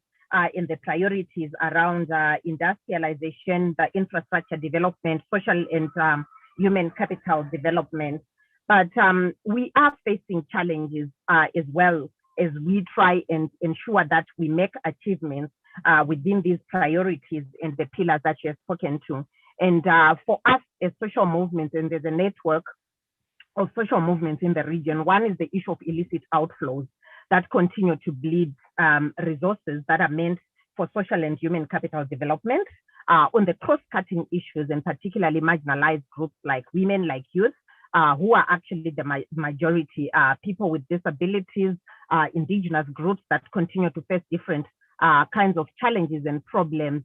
in the priorities around industrialization, the infrastructure development, social and human capital development. But we are facing challenges as well as we try and ensure that we make achievements within these priorities and the pillars that you have spoken to. And for us as social movements, and there's a network of social movements in the region, one is the issue of illicit outflows that continue to bleed resources that are meant for social and human capital development on the cross-cutting issues, and particularly marginalized groups like women, like youth, who are actually the majority, people with disabilities, indigenous groups that continue to face different kinds of challenges and problems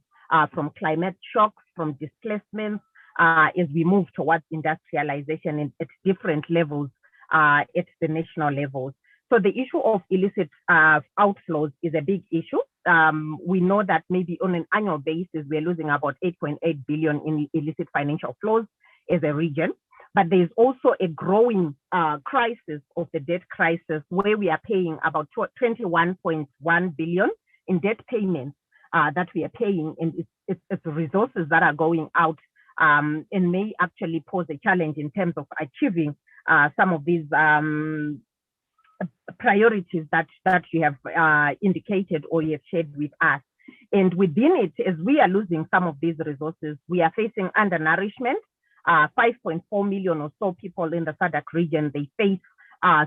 from climate shocks, from displacements, as we move towards industrialization at different levels at the national levels. So the issue of illicit outflows is a big issue. We know that maybe on an annual basis, we're losing about 8.8 billion in illicit financial flows as a region. But there's also a growing crisis of the debt crisis, where we are paying about 21.1 billion in debt payments that we are paying, and it's resources that are going out and may actually pose a challenge in terms of achieving some of these priorities that you have indicated or you have shared with us. And within it, as we are losing some of these resources, we are facing undernourishment. 5.4 million or so people in the SADC region, they face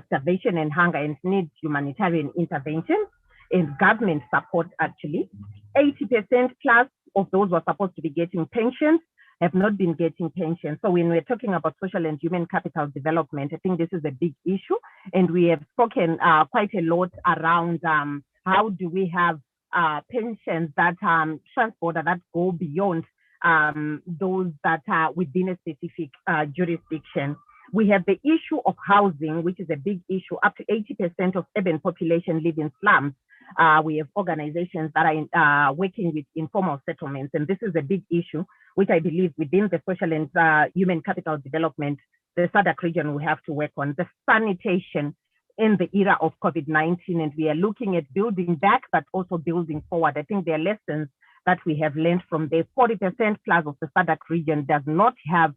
starvation and hunger and need humanitarian intervention and government support. Actually, 80% plus of those who are supposed to be getting pensions have not been getting pensions. So when we're talking about social and human capital development, I think this is a big issue. And we have spoken quite a lot around how do we have pensions that transport that go beyond those that are within a specific jurisdiction. We have the issue of housing, which is a big issue. Up to 80% of urban population live in slums. We have organizations that are working with informal settlements, and this is a big issue, which I believe within the social and human capital development, the SADC region will have to work on. The sanitation in the era of COVID-19, and we are looking at building back, but also building forward. I think there are lessons that we have learned from the 40% plus of the SADC region does not have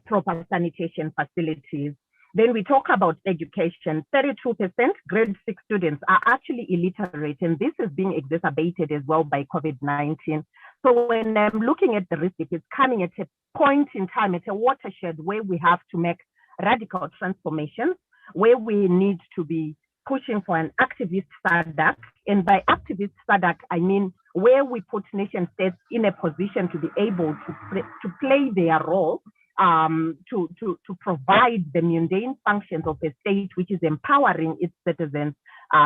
proper sanitation facilities. Then we talk about education. 32% grade 6 students are actually illiterate, and this is being exacerbated as well by COVID-19. So when I'm looking at the RISDP, it's coming at a point in time, at a watershed where we have to make radical transformations, where we need to be pushing for an activist SADC. And by activist SADC, I mean where we put nation states in a position to be able to play their role, to provide the mundane functions of a state which is empowering its citizens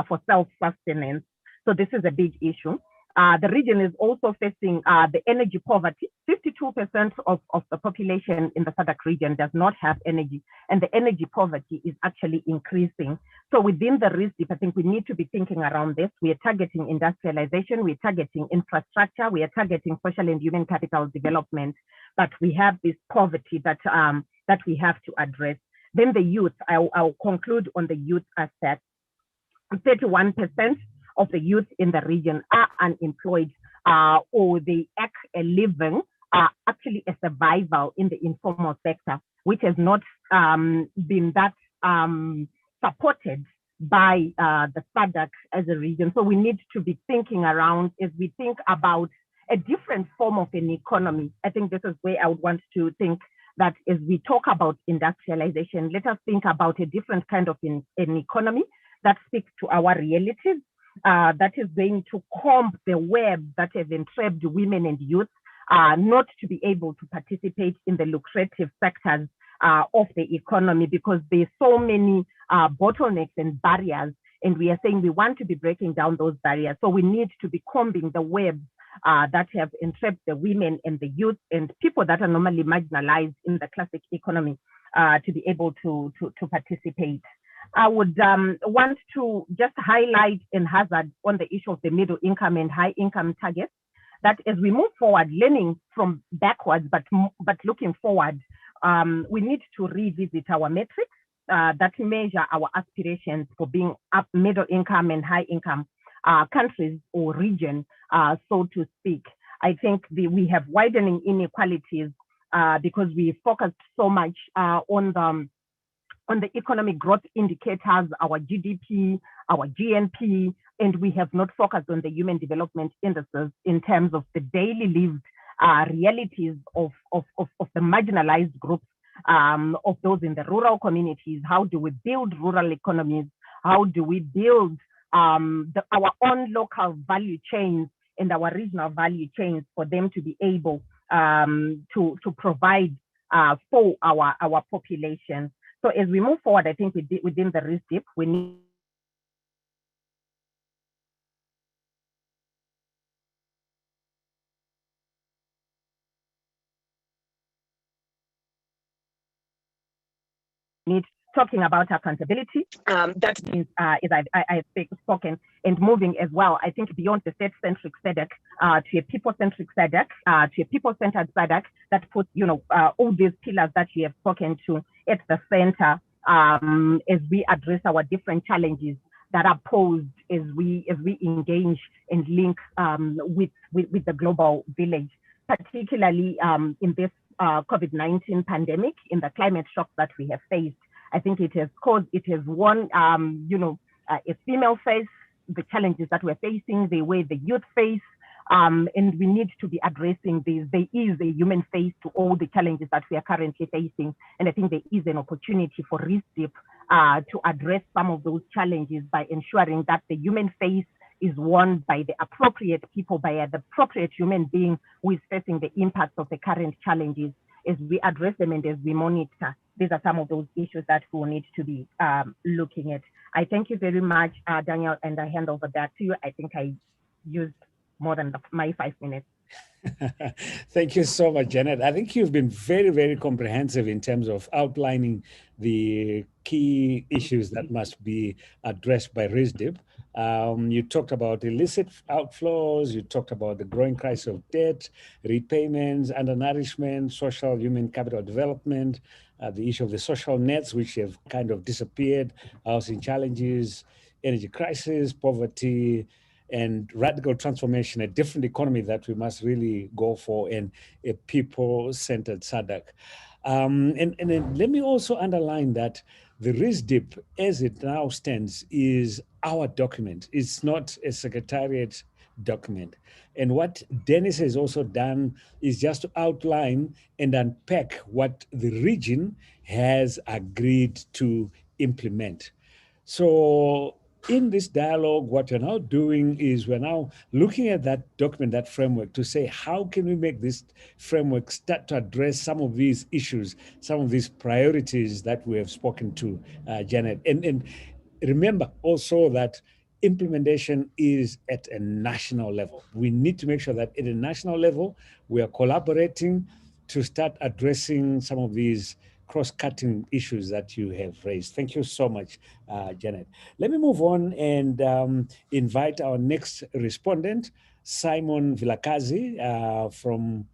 for self-sustenance. So this is a big issue. The region is also facing the energy poverty. 52% of the population in the SADC region does not have energy, and the energy poverty is actually increasing. So within the RISDP, I think we need to be thinking around this. We are targeting industrialization, we are targeting infrastructure, we are targeting social and human capital development, but we have this poverty that we have to address. Then the youth, I'll conclude on the youth aspect. 31% of the youth in the region are unemployed or they act a living, actually a survival in the informal sector, which has not been that supported by the SADC as a region. So we need to be thinking around, as we think about a different form of an economy. I think this is where I would want to think that as we talk about industrialization, let us think about a different kind of an economy that speaks to our realities, that is going to comb the web that have entrapped women and youth, not to be able to participate in the lucrative sectors of the economy, because there's so many bottlenecks and barriers, and we are saying we want to be breaking down those barriers. So we need to be combing the web that have entrapped the women and the youth and people that are normally marginalized in the classic economy to be able to participate. I would want to just highlight and hazard on the issue of the middle income and high income targets, that as we move forward, learning from backwards, but looking forward, we need to revisit our metrics that measure our aspirations for being middle income and high income countries or region, so to speak. I think we have widening inequalities because we focused so much on the economic growth indicators, our GDP, our GNP, and we have not focused on the human development indices in terms of the daily lived realities of the marginalized groups, of those in the rural communities. How do we build rural economies? How do we build our own local value chains and our regional value chains for them to be able to provide for our populations? So as we move forward, I think within the RISDP, we need talking about accountability. That means, as I've spoken, and moving as well, I think beyond the state-centric SADC to a people-centric SADC, to a people-centered SADC that puts, all these pillars that you have spoken to at the center as we address our different challenges that are posed as we engage and link with the global village, particularly in this COVID-19 pandemic, in the climate shock that we have faced. I think it has won, a female face, the challenges that we're facing, the way the youth face, and we need to be addressing these. There is a human face to all the challenges that we are currently facing. And I think there is an opportunity for RISDP to address some of those challenges by ensuring that the human face is won by the appropriate people, by the appropriate human being who is facing the impacts of the current challenges as we address them and as we monitor. These are some of those issues that we will need to be looking at. I thank you very much, Daniel, and I hand over that to you. I think I used more than my 5 minutes. Thank you so much, Janet. I think you've been very, very comprehensive in terms of outlining the key issues that must be addressed by RISDP. You talked about illicit outflows, you talked about the growing crisis of debt, repayments, undernourishment, social human capital development, the issue of the social nets, which have kind of disappeared, housing challenges, energy crisis, poverty, and radical transformation, a different economy that we must really go for, and a people-centered SADC. And then let me also underline that the RISDP, as it now stands, is our document. It's not a Secretariat document. And what Dennis has also done is just to outline and unpack what the region has agreed to implement. So in this dialogue, what we're now doing is we're now looking at that document, that framework, to say, how can we make this framework start to address some of these issues, some of these priorities that we have spoken to, Janet. And remember also that implementation is at a national level. We need to make sure that at a national level, we are collaborating to start addressing some of these cross-cutting issues that you have raised. Thank you so much, Janet. Let me move on and invite our next respondent, Simon Vilakazi from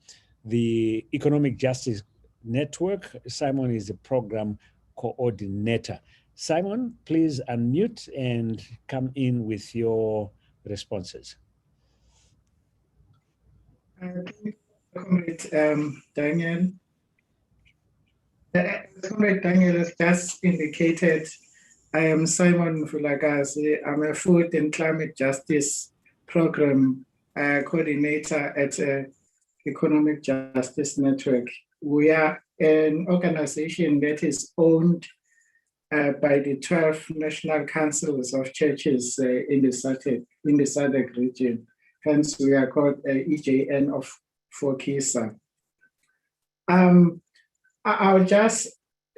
the Economic Justice Network. Simon is the program coordinator. Simon, please unmute and come in with your responses. Thank you, Comrade Daniel. As Comrade Daniel has just indicated, I am Simon Vilakazi. I'm a Food and Climate Justice Program Coordinator at Economic Justice Network. We are an organization that is owned by the 12 national councils of churches in the SADC region. Hence, we are called EJN of FOCCISA. I would just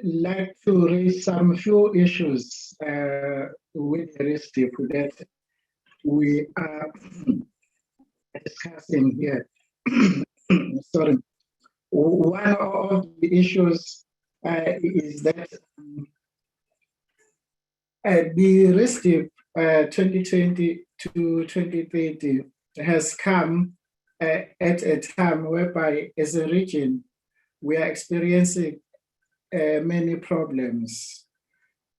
like to raise some few issues with RISDP that we are discussing here. Sorry. One of the issues is that the RISDP 2020 to 2030 has come at a time whereby, as a region, we are experiencing many problems.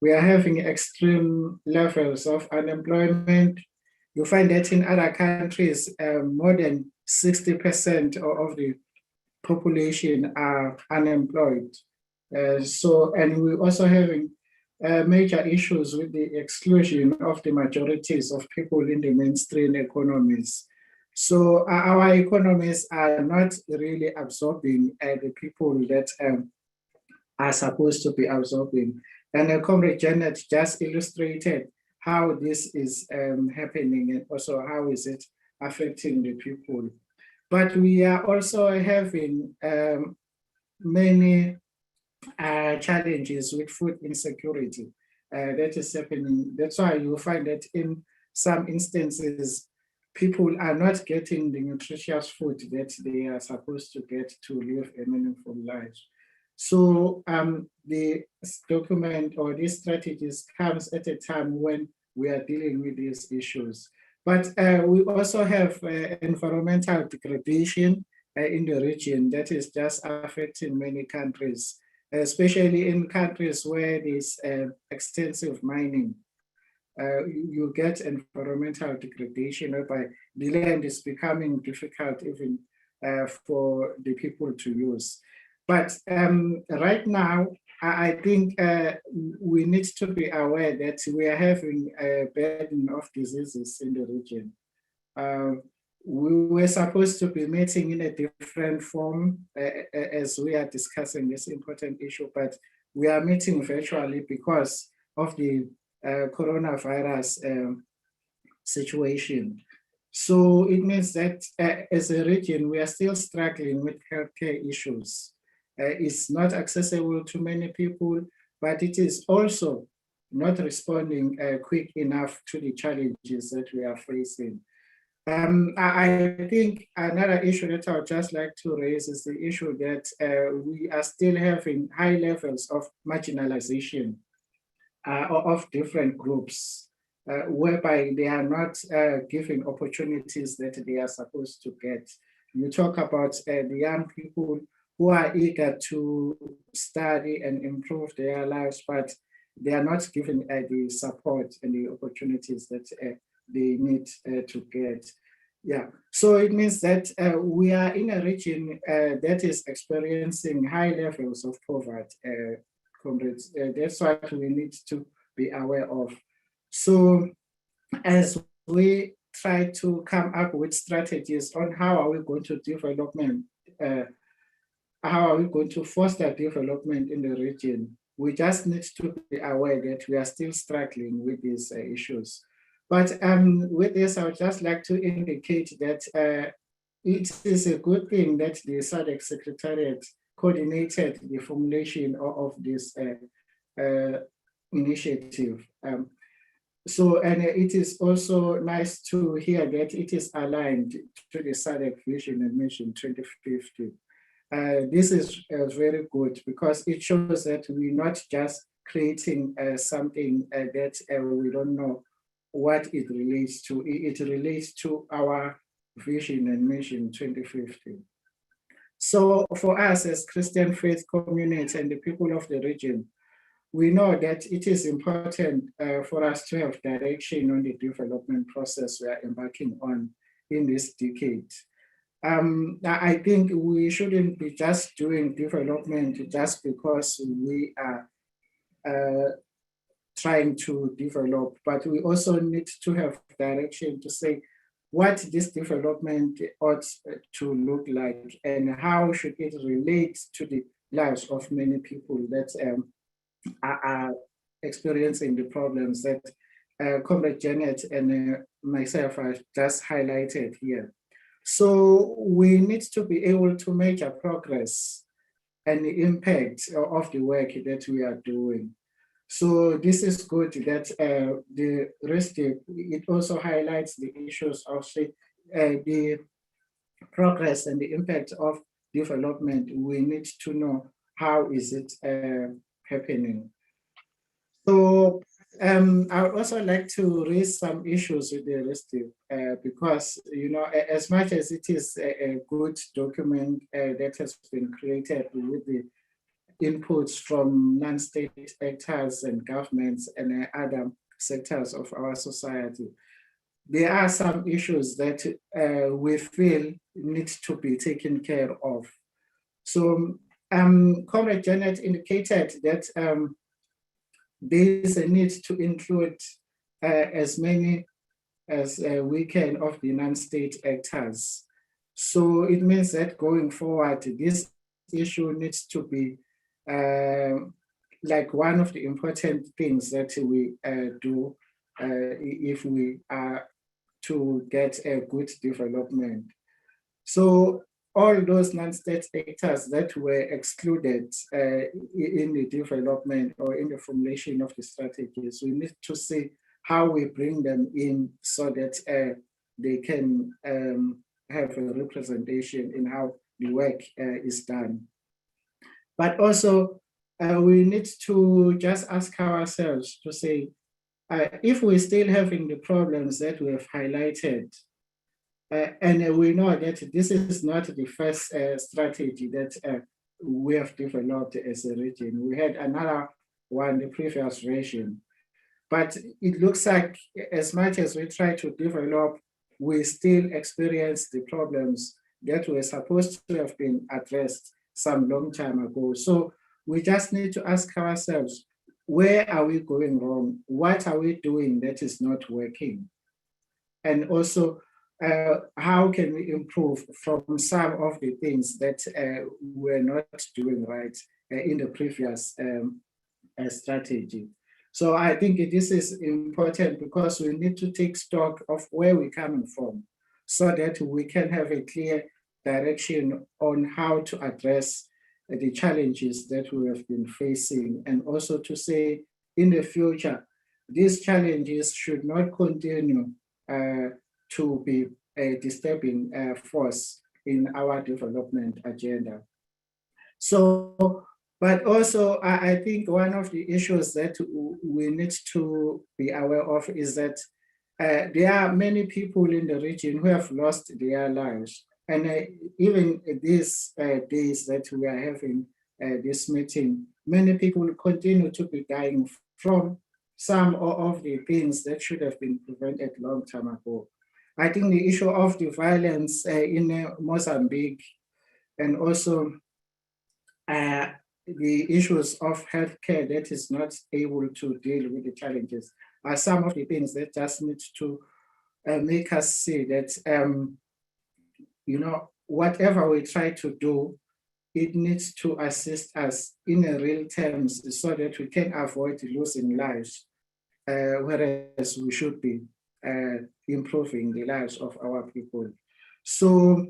We are having extreme levels of unemployment. You find that in other countries, more than 60% of the population are unemployed. And we're also having major issues with the exclusion of the majorities of people in the mainstream economies. So our economies are not really absorbing the people that are supposed to be absorbing. And Comrade Janet just illustrated how this is happening and also how is it affecting the people. But we are also having many challenges with food insecurity that is happening. That's why you find that in some instances, people are not getting the nutritious food that they are supposed to get to live a meaningful life. So the document or these strategies comes at a time when we are dealing with these issues. But we also have environmental degradation in the region that is just affecting many countries, especially in countries where there's extensive mining. You get environmental degradation whereby the land is becoming difficult even for the people to use. But right now, I think we need to be aware that we are having a burden of diseases in the region. We were supposed to be meeting in a different form as we are discussing this important issue, but we are meeting virtually because of the coronavirus situation. So it means that as a region, we are still struggling with healthcare issues. It's not accessible to many people, but it is also not responding quick enough to the challenges that we are facing. I think another issue that I would just like to raise is the issue that we are still having high levels of marginalization of different groups, whereby they are not given opportunities that they are supposed to get. You talk about the young people who are eager to study and improve their lives, but they are not given the support and the opportunities that they need to get. Yeah, so it means that we are in a region that is experiencing high levels of poverty, comrades. That's what we need to be aware of. So as we try to come up with strategies on how are we going to how are we going to foster development in the region, we just need to be aware that we are still struggling with these issues. But with this, I would just like to indicate that it is a good thing that the SADC Secretariat coordinated the formulation of this initiative. And it is also nice to hear that it is aligned to the SADC Vision and Mission 2050. This is very good because it shows that we're not just creating something that we don't know what it relates to. It relates to our vision and mission 2050. So for us as Christian faith community and the people of the region, we know that it is important for us to have direction on the development process we are embarking on in this decade. I think we shouldn't be just doing development just because we are trying to develop, but we also need to have direction to say what this development ought to look like and how should it relate to the lives of many people that are experiencing the problems that Comrade Janet and myself have just highlighted here. So we need to be able to measure progress and the impact of the work that we are doing. So this is good that the RISDP, it also highlights the issues of the progress and the impact of development. We need to know how is it happening. So I would also like to raise some issues with the RISDP because, you know, as much as it is a good document that has been created with the inputs from non-state actors and governments and other sectors of our society. There are some issues that we feel need to be taken care of. So Comrade Janet indicated that there is a need to include as many as we can of the non-state actors. So it means that going forward, this issue needs to be like one of the important things that we do if we are to get a good development. So all those non-state actors that were excluded in the development or in the formulation of the strategies, we need to see how we bring them in so that they can have a representation in how the work is done. But also, we need to just ask ourselves to say, if we're still having the problems that we have highlighted, and we know that this is not the first strategy that we have developed as a region. We had another one, the previous region. But it looks like as much as we try to develop, we still experience the problems that were supposed to have been addressed some long time ago. So we just need to ask ourselves, where are we going wrong? What are we doing that is not working? And also, how can we improve from some of the things that we're not doing right in the previous strategy? So I think this is important because we need to take stock of where we're coming from so that we can have a clear direction on how to address the challenges that we have been facing, and also to say in the future, these challenges should not continue to be a disturbing force in our development agenda. So, but also I think one of the issues that we need to be aware of is that there are many people in the region who have lost their lives. And even these days that we are having this meeting, many people continue to be dying from some of the things that should have been prevented a long time ago. I think the issue of the violence in Mozambique, and also the issues of healthcare that is not able to deal with the challenges, are some of the things that just need to make us see that you know, whatever we try to do, it needs to assist us in a real terms so that we can avoid losing lives, whereas we should be improving the lives of our people. So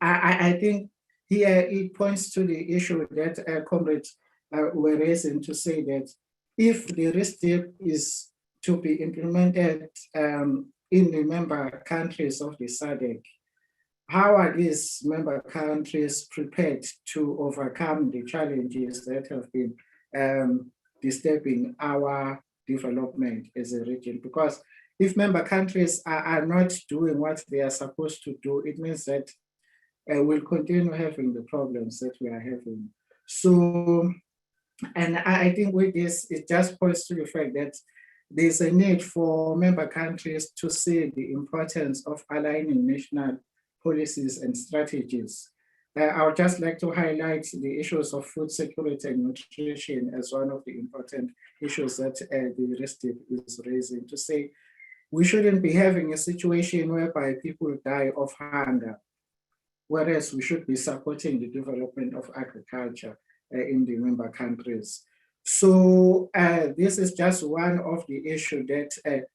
I think here it points to the issue that comrades were raising to say that if the RISDP is to be implemented in the member countries of the SADC, how are these member countries prepared to overcome the challenges that have been disturbing our development as a region? Because if member countries are not doing what they are supposed to do, it means that we'll continue having the problems that we are having. So, and I think with this, it just points to the fact that there's a need for member countries to see the importance of aligning national policies and strategies. I would just like to highlight the issues of food security and nutrition as one of the important issues that the RISDP is raising, to say we shouldn't be having a situation whereby people die of hunger, whereas we should be supporting the development of agriculture in the member countries. So this is just one of the issues that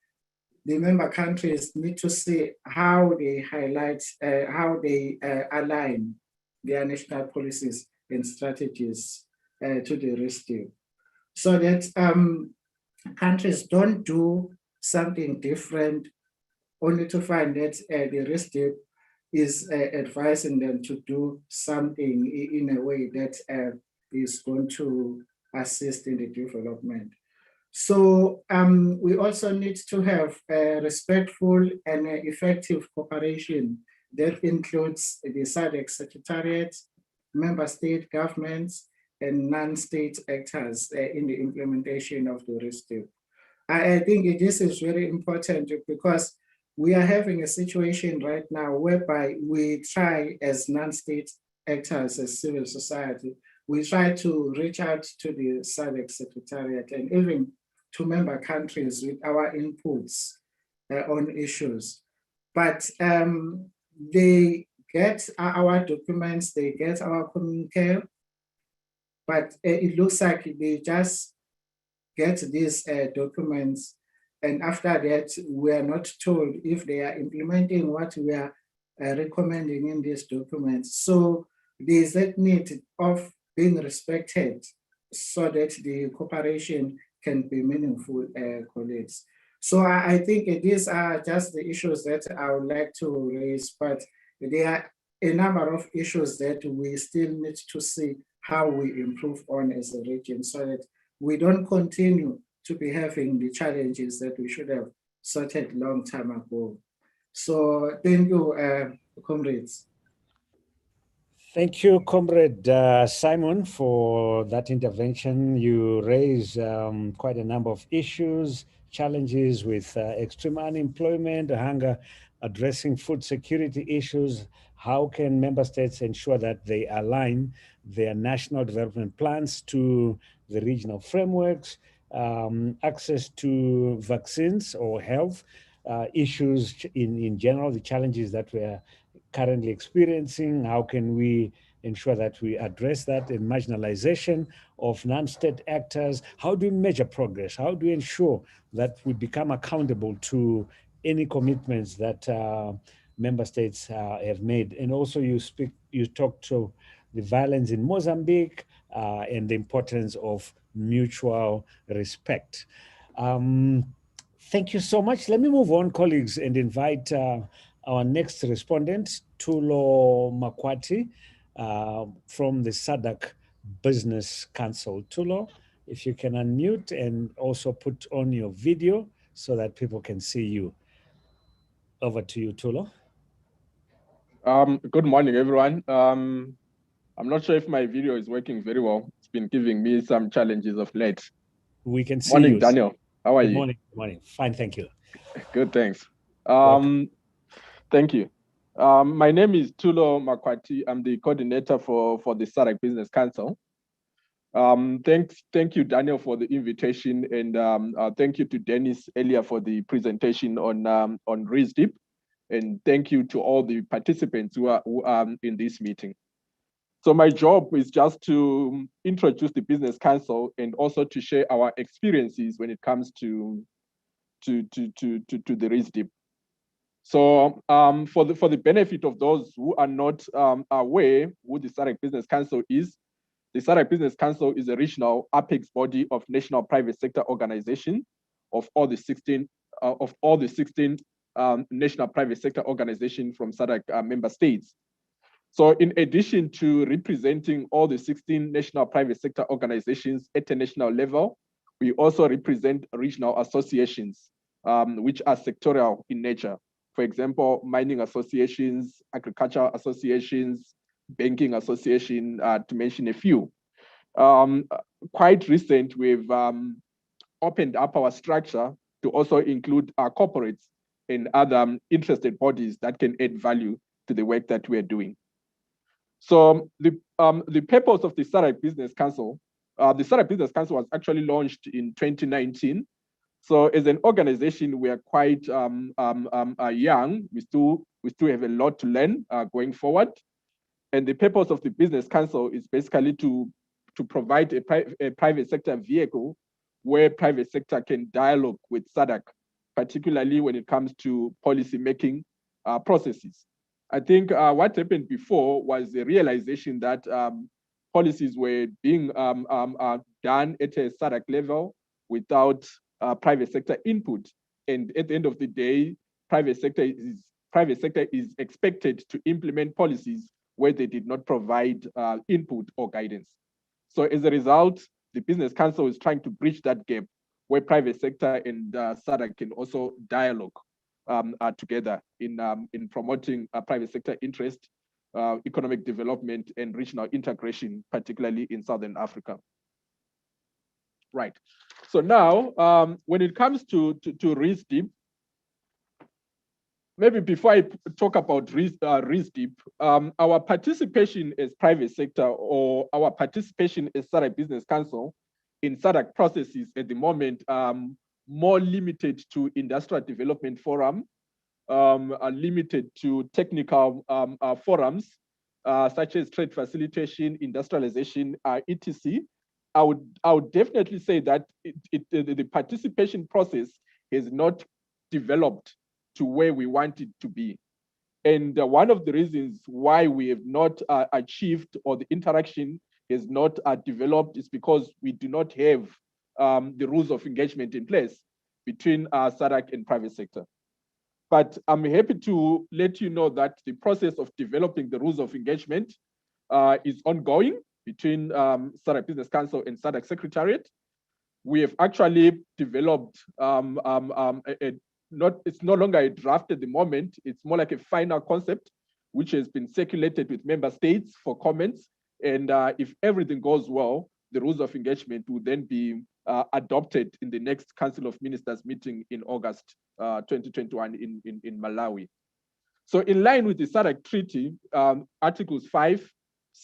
the member countries need to see how they highlight, how they align their national policies and strategies to the RISDP, so that countries don't do something different only to find that the RISDP is advising them to do something in a way that is going to assist in the development. So we also need to have a respectful and effective cooperation that includes the SADC Secretariat, member state governments, and non-state actors in the implementation of the RISDP. I think this is very important because we are having a situation right now whereby we try as non-state actors, as civil society, we try to reach out to the SADC Secretariat and even to member countries with our inputs on issues. But they get our documents, they get our communique, but it looks like they just get these documents, and after that, we are not told if they are implementing what we are recommending in these documents. So there is that need of being respected so that the cooperation can be meaningful, colleagues. So I think these are just the issues that I would like to raise, but there are a number of issues that we still need to see how we improve on as a region so that we don't continue to be having the challenges that we should have sorted long time ago. So thank you, comrades. Thank you, Comrade Simon, for that intervention. You raise quite a number of issues, challenges with extreme unemployment, hunger, addressing food security issues. How can member states ensure that they align their national development plans to the regional frameworks, access to vaccines or health issues in general, the challenges that we are currently experiencing? How can we ensure that we address that in marginalization of non-state actors? How do we measure progress? How do we ensure that we become accountable to any commitments that member states have made? And also you talked to the violence in Mozambique and the importance of mutual respect. Thank you so much. Let me move on, colleagues, and invite our next respondent, Tulo Makwati, from the SADC Business Council. Tulo, if you can unmute and also put on your video so that people can see you. Over to you, Tulo. Good morning, everyone. I'm not sure if my video is working very well. It's been giving me some challenges of late. We can see morning, you. Daniel. How are you? Morning. Morning. Fine, thank you. Good, thanks. Thank you. My name is Tulo Makwati. I'm the coordinator for the SADC Business Council. Thank you, Daniel, for the invitation, and thank you to Dennis earlier for the presentation on RISDP, and thank you to all the participants who are in this meeting. So my job is just to introduce the Business Council and also to share our experiences when it comes to the RISDP. So for the benefit of those who are not aware who the SADC Business Council is, the SADC Business Council is a regional apex body of national private sector organization of all the 16 national private sector organizations from SADC member states. So in addition to representing all the 16 national private sector organizations at a national level, we also represent regional associations, which are sectorial in nature. For example, mining associations, agricultural associations, banking association, to mention a few. Quite recent, we've opened up our structure to also include our corporates and other interested bodies that can add value to the work that we're doing. So the purpose of the SADC Business Council, the SADC Business Council was actually launched in 2019. So as an organization, we are quite young. We still have a lot to learn going forward. And the purpose of the Business Council is basically to provide a private sector vehicle where private sector can dialogue with SADC, particularly when it comes to policy making processes. I think what happened before was the realization that policies were being done at a SADC level without private sector input. And at the end of the day, private sector is expected to implement policies where they did not provide input or guidance. So as a result, the Business Council is trying to bridge that gap where private sector and SADC can also dialogue together in promoting private sector interest economic development and regional integration, particularly in Southern Africa. Right. So now, when it comes to RISDP, maybe before I talk about RISDP, our participation as private sector or our participation as SADC Business Council in SADC processes at the moment more limited to industrial development forum, are limited to technical forums, such as trade facilitation, industrialization, etc. I would definitely say that the participation process has not developed to where we want it to be. And one of the reasons why we have not achieved, or the interaction has not developed, is because we do not have the rules of engagement in place between SADC and private sector. But I'm happy to let you know that the process of developing the rules of engagement is ongoing between SADC Business Council and SADC Secretariat. We have actually developed it's no longer a draft at the moment, it's more like a final concept, which has been circulated with member states for comments. And if everything goes well, the rules of engagement will then be adopted in the next Council of Ministers meeting in August 2021 in Malawi. So in line with the SADC Treaty, Articles 5,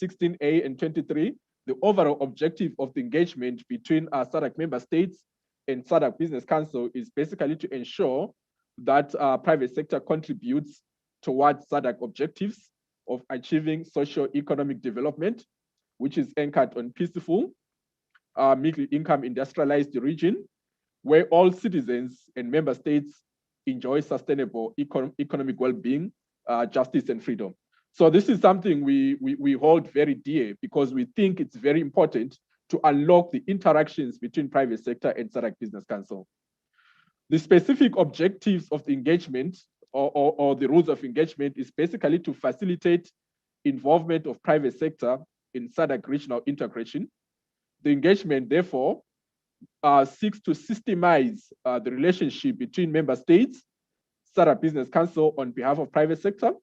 16A and 23, the overall objective of the engagement between SADC member states and SADC Business Council is basically to ensure that private sector contributes towards SADC objectives of achieving socio-economic development, which is anchored on peaceful, middle-income industrialized region, where all citizens and member states enjoy sustainable economic well-being, justice and freedom. So this is something we hold very dear, because we think it's very important to unlock the interactions between private sector and SADC Business Council. The specific objectives of the engagement or the rules of engagement is basically to facilitate involvement of private sector in SADC regional integration. The engagement, therefore, seeks to systemize the relationship between member states, SADC Business Council on behalf of private sector,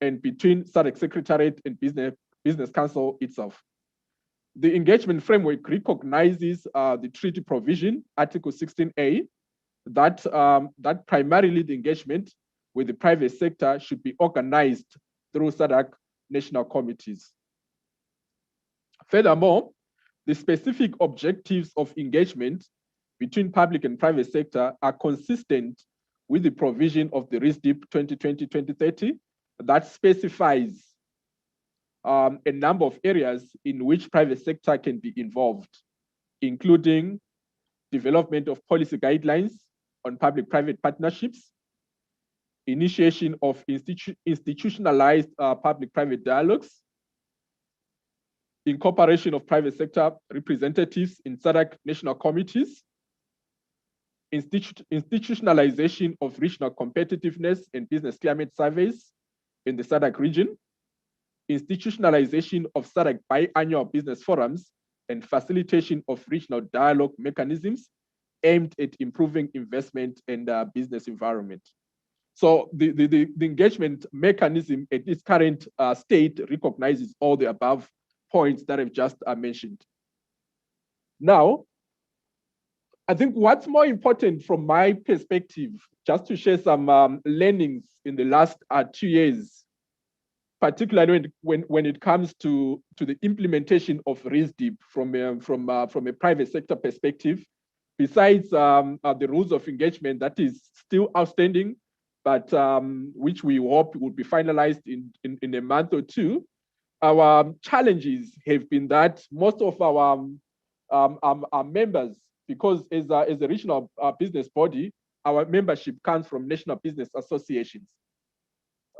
and between SADC Secretariat and Business Council itself. The engagement framework recognizes the treaty provision, Article 16A, that primarily the engagement with the private sector should be organized through SADC national committees. Furthermore, the specific objectives of engagement between public and private sector are consistent with the provision of the RISDP 2020-2030 that specifies a number of areas in which private sector can be involved, including development of policy guidelines on public-private partnerships, initiation of institutionalized public-private dialogues, incorporation of private sector representatives in SADC national committees, institutionalization of regional competitiveness and business climate surveys in the SADC region, institutionalization of SADC biannual business forums, and facilitation of regional dialogue mechanisms aimed at improving investment and business environment. So the engagement mechanism at its current state recognizes all the above points that I've just mentioned. Now, I think what's more important from my perspective, just to share some learnings in the last 2 years, particularly when it comes to the implementation of RISDP from a private sector perspective, besides the rules of engagement that is still outstanding, but which we hope will be finalized in a month or two. Our challenges have been that most of our members, because as a regional business body, our membership comes from national business associations,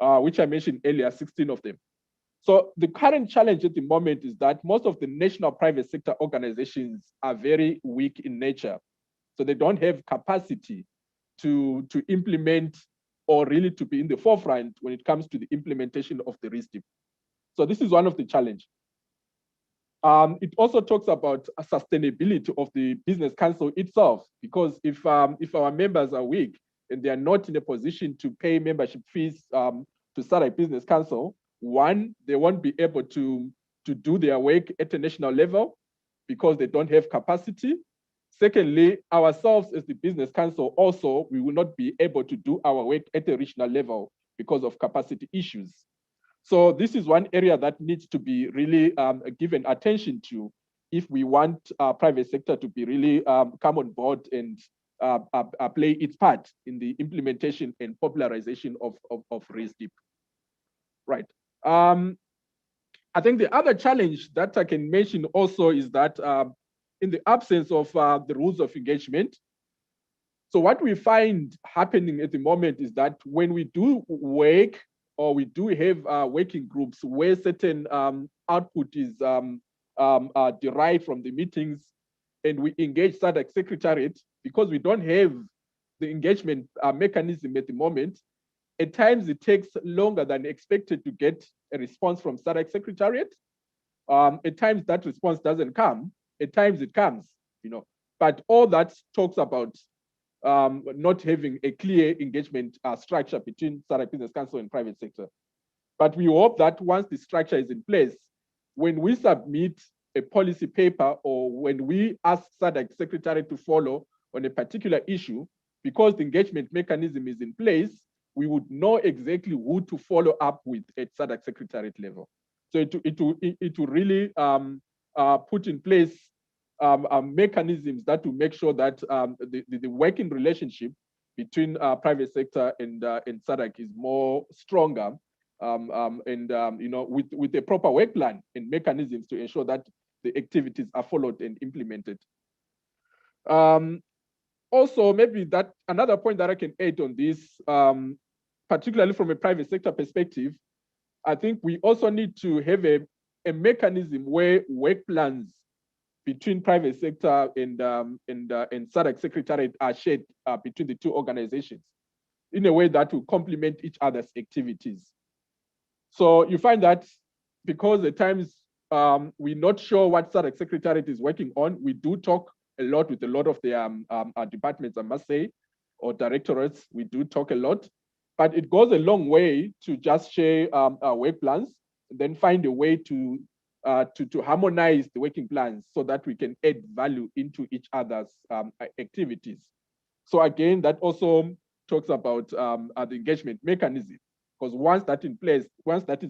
which I mentioned earlier, 16 of them. So the current challenge at the moment is that most of the national private sector organizations are very weak in nature. So they don't have capacity to implement or really to be in the forefront when it comes to the implementation of the RISDP. So this is one of the challenges. It also talks about sustainability of the business council itself, because if our members are weak and they are not in a position to pay membership fees to SADC Business Council, One, they won't be able to do their work at a national level because they don't have capacity. Secondly, ourselves as the Business Council also, we will not be able to do our work at a regional level because of capacity issues. So this is one area that needs to be really given attention to if we want private sector to be really come on board and play its part in the implementation and popularization of RISDP. Right. I think the other challenge that I can mention also is that in the absence of the rules of engagement, so what we find happening at the moment is that when we do work or we do have working groups where certain output is derived from the meetings and we engage SADC Secretariat, because we don't have the engagement mechanism at the moment, at times it takes longer than expected to get a response from SADC Secretariat. At times that response doesn't come. At times it comes, But all that talks about not having a clear engagement structure between SADC Business Council and private sector. But we hope that once the structure is in place, when we submit a policy paper or when we ask SADC Secretariat to follow on a particular issue, because the engagement mechanism is in place, we would know exactly who to follow up with at SADC Secretariat level. So it will really put in place mechanisms that will make sure that the working relationship between private sector and SADC is more stronger, with a proper work plan and mechanisms to ensure that the activities are followed and implemented. Also, maybe that another point that I can add on this, particularly from a private sector perspective, I think we also need to have a mechanism where work plans between private sector and SADC Secretariat are shared between the two organizations in a way that will complement each other's activities. So you find that because at times we're not sure what SADC Secretariat is working on, we do talk a lot with a lot of the departments, I must say, or directorates. We do talk a lot, but it goes a long way to just share work plans, and then find a way to harmonize the working plans so that we can add value into each other's activities. So again, that also talks about the engagement mechanism, because once that is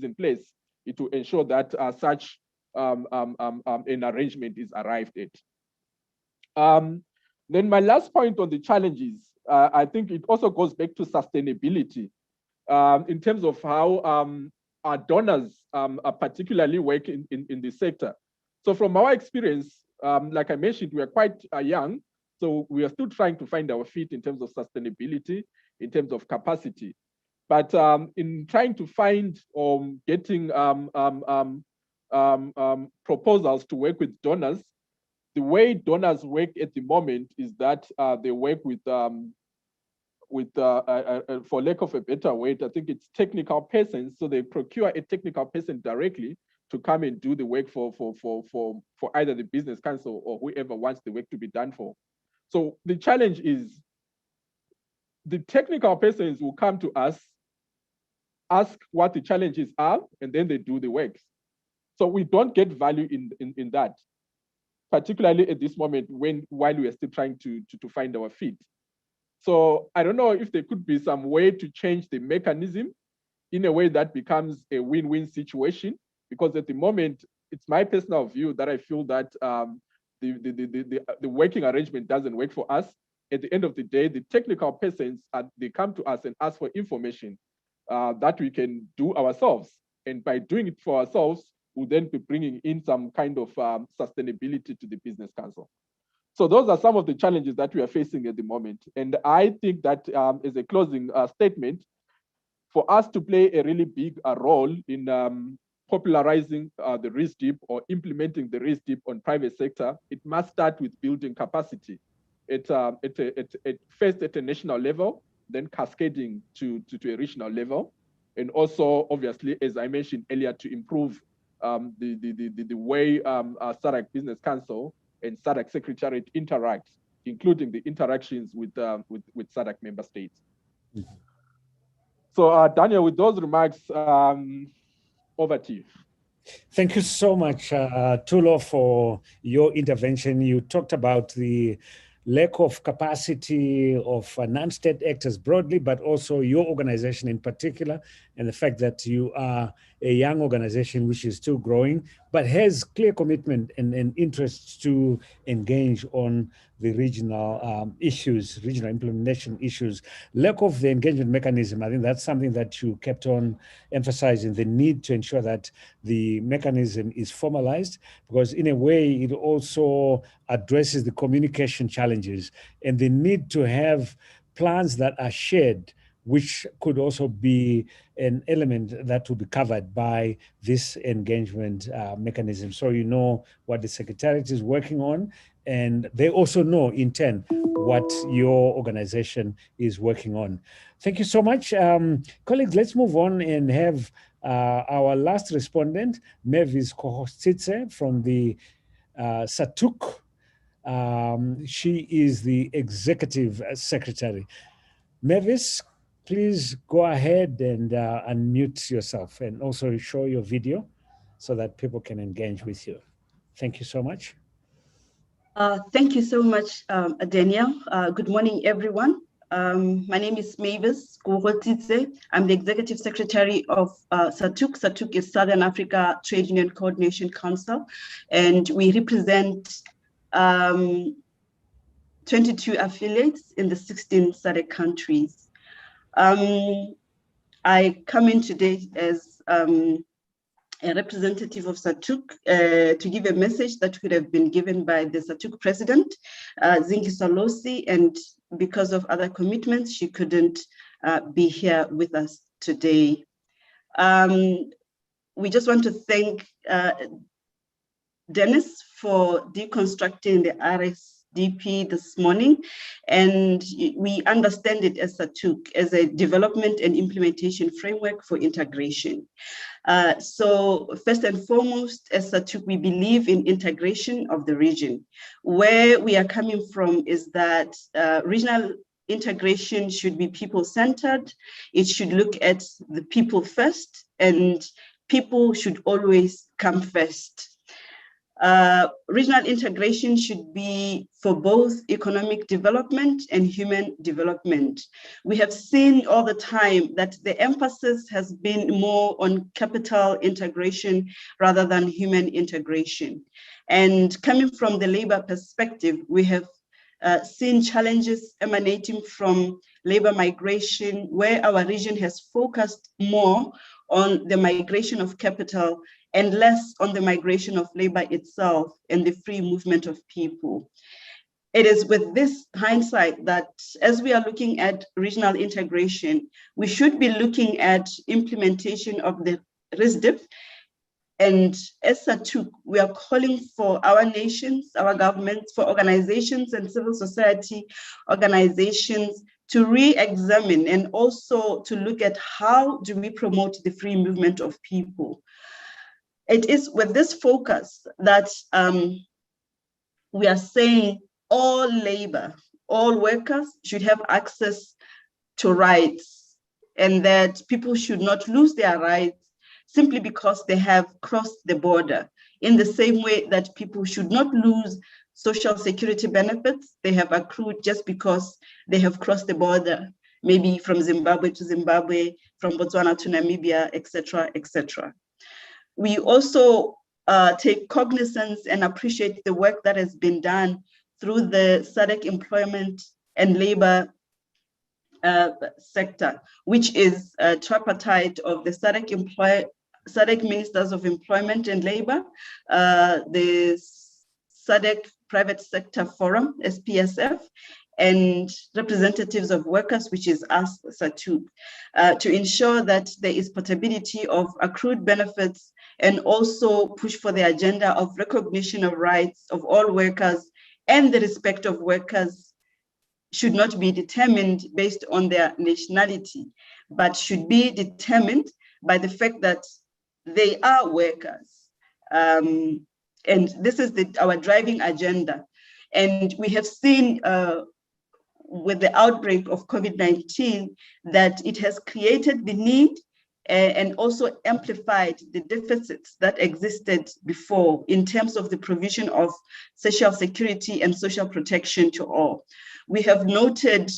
in place, it will ensure that such an arrangement is arrived at. Then my last point on the challenges, I think it also goes back to sustainability in terms of how our donors particularly work in the sector. So from our experience, like I mentioned, we are quite young, so we are still trying to find our feet in terms of sustainability, in terms of capacity. But in trying to find or getting proposals to work with donors, the way donors work at the moment is that they work with for lack of a better word, I think it's technical persons. So they procure a technical person directly to come and do the work for either the business council or whoever wants the work to be done for. So the challenge is the technical persons will come to us, ask what the challenges are, and then they do the work. So we don't get value in that, particularly at this moment while we are still trying to find our feet. So I don't know if there could be some way to change the mechanism in a way that becomes a win-win situation, because at the moment, it's my personal view that I feel that the working arrangement doesn't work for us. At the end of the day, the technical persons, they come to us and ask for information that we can do ourselves. And by doing it for ourselves, we'll then be bringing in some kind of sustainability to the business council. So those are some of the challenges that we are facing at the moment. And I think that as a closing statement, for us to play a really big role in popularizing the RISDP or implementing the RISDP on private sector, it must start with building capacity first at a national level, then cascading to a regional level. And also, obviously, as I mentioned earlier, to improve the way SADC Business Council and SADC Secretariat interact, including the interactions with SADC member states. Mm-hmm. So Daniel, with those remarks, Over to you. Thank you so much, Tulo, for your intervention. You talked about the lack of capacity of non-state actors broadly, but also your organization in particular, and the fact that you are a young organization which is still growing, but has clear commitment and interest to engage on the regional issues, regional implementation issues. Lack of the engagement mechanism, I think that's something that you kept on emphasizing, the need to ensure that the mechanism is formalized, because in a way it also addresses the communication challenges and the need to have plans that are shared, which could also be an element that will be covered by this engagement mechanism. So you know what the Secretariat is working on, and they also know in turn what your organization is working on. Thank you so much. Colleagues, let's move on and have our last respondent, Mavis Kohostitse from the SATUCC. She is the Executive Secretary. Mavis, please go ahead and unmute yourself and also show your video so that people can engage with you. Thank you so much. Thank you so much, Daniel. Good morning, everyone. My name is Mavis Kohostitse. I'm the Executive Secretary of SATUCC. SATUCC is Southern Africa Trade Union Coordination Council, and we represent 22 affiliates in the 16 SADC countries. I come in today as a representative of SATUCC to give a message that could have been given by the SATUCC president, Zingi Salosi, and because of other commitments, she couldn't be here with us today. We just want to thank Dennis for deconstructing the RISDP this morning, and we understand it as SATUCC as a development and implementation framework for integration. So first and foremost, as SATUCC, we believe in integration of the region. Where we are coming from is that regional integration should be people-centered. It should look at the people first, and people should always come first. Regional integration should be for both economic development and human development. We have seen all the time that the emphasis has been more on capital integration rather than human integration. And coming from the labor perspective, we have seen challenges emanating from labor migration, where our region has focused more on the migration of capital and less on the migration of labor itself and the free movement of people. It is with this hindsight that as we are looking at regional integration, we should be looking at implementation of the RISDP. And as SATUCC, we are calling for our nations, our governments, for organizations and civil society organizations to re-examine and also to look at how do we promote the free movement of people. It is with this focus that we are saying all labor, all workers should have access to rights, and that people should not lose their rights simply because they have crossed the border, in the same way that people should not lose social security benefits they have accrued just because they have crossed the border, maybe from Zimbabwe to Zimbabwe, from Botswana to Namibia, etc., etc. We also take cognizance and appreciate the work that has been done through the SADC employment and labor sector, which is a tripartite of the SADC Ministers of Employment and Labor, the SADC Private Sector Forum, SPSF, and representatives of workers, which is us, SATUCC, to ensure that there is portability of accrued benefits and also push for the agenda of recognition of rights of all workers, and the respect of workers should not be determined based on their nationality, but should be determined by the fact that they are workers. And this is our driving agenda. And we have seen with the outbreak of COVID-19 that it has created the need and also amplified the deficits that existed before in terms of the provision of social security and social protection to all. We have noted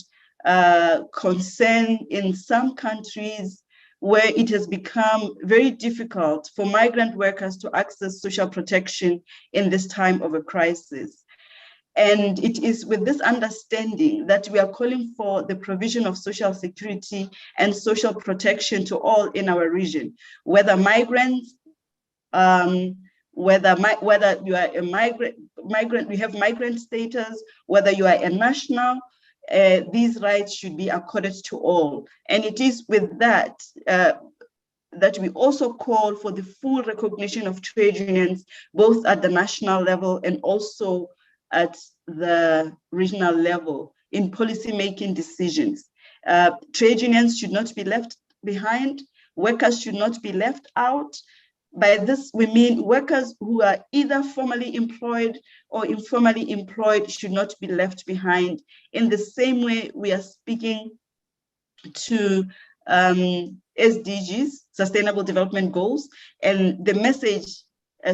concern in some countries where it has become very difficult for migrant workers to access social protection in this time of a crisis. And it is with this understanding that we are calling for the provision of social security and social protection to all in our region, whether migrants, whether you are a migrant, we have migrant status, whether you are a national, these rights should be accorded to all. And it is with that that we also call for the full recognition of trade unions, both at the national level and also at the regional level in policy-making decisions. Trade unions should not be left behind. Workers should not be left out. By this, we mean workers who are either formally employed or informally employed should not be left behind. In the same way, we are speaking to SDGs, Sustainable Development Goals, and the message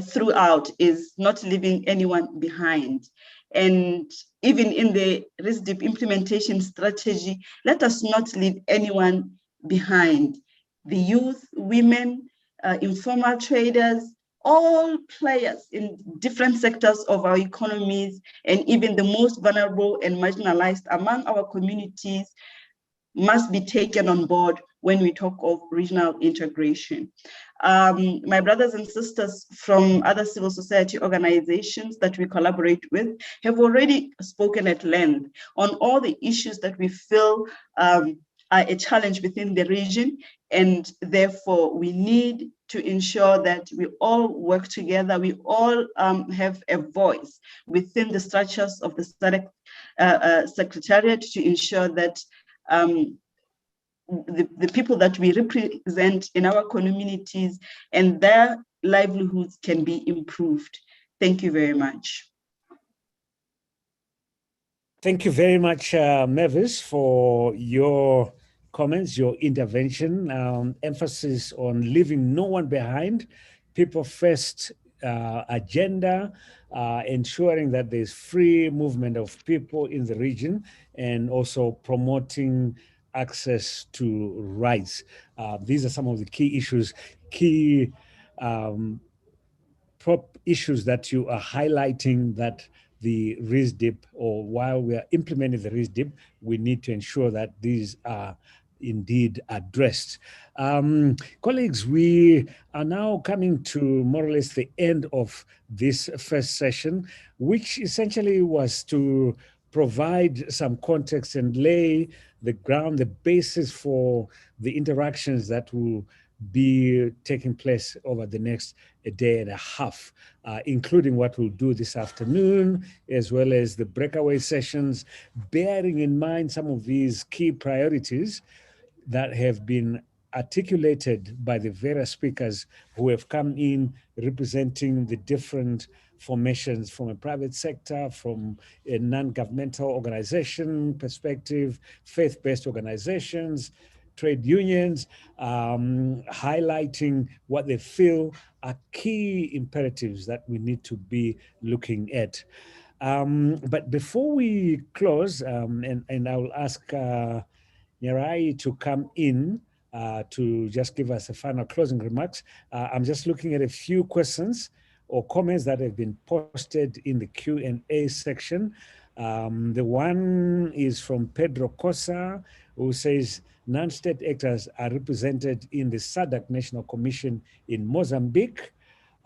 throughout is not leaving anyone behind. And even in the RISDP implementation strategy, let us not leave anyone behind. The youth, women, informal traders, all players in different sectors of our economies, and even the most vulnerable and marginalized among our communities must be taken on board when we talk of regional integration. My brothers and sisters from other civil society organizations that we collaborate with have already spoken at length on all the issues that we feel are a challenge within the region, and therefore we need to ensure that we all work together, we all have a voice within the structures of the SADC Secretariat to ensure that the people that we represent in our communities and their livelihoods can be improved. Thank you very much. Thank you very much, Mavis, for your comments, your intervention, emphasis on leaving no one behind, people first agenda, ensuring that there's free movement of people in the region, and also promoting access to rights. These are some of the key issues, issues that you are highlighting that the RISDP, or while we are implementing the RISDP, we need to ensure that these are indeed addressed. Colleagues, we are now coming to more or less the end of this first session, which essentially was to provide some context and lay the ground, the basis for the interactions that will be taking place over the next day and a half, including what we'll do this afternoon, as well as the breakaway sessions, bearing in mind some of these key priorities that have been articulated by the various speakers who have come in representing the different formations from a private sector, from a non-governmental organization perspective, faith-based organizations, trade unions, highlighting what they feel are key imperatives that we need to be looking at. But before we close, and I will ask Nyaradzayi to come in to just give us a final closing remarks. I'm just looking at a few questions or comments that have been posted in the Q&A section. The one is from Pedro Cosa, who says, non-state actors are represented in the SADC National Commission in Mozambique.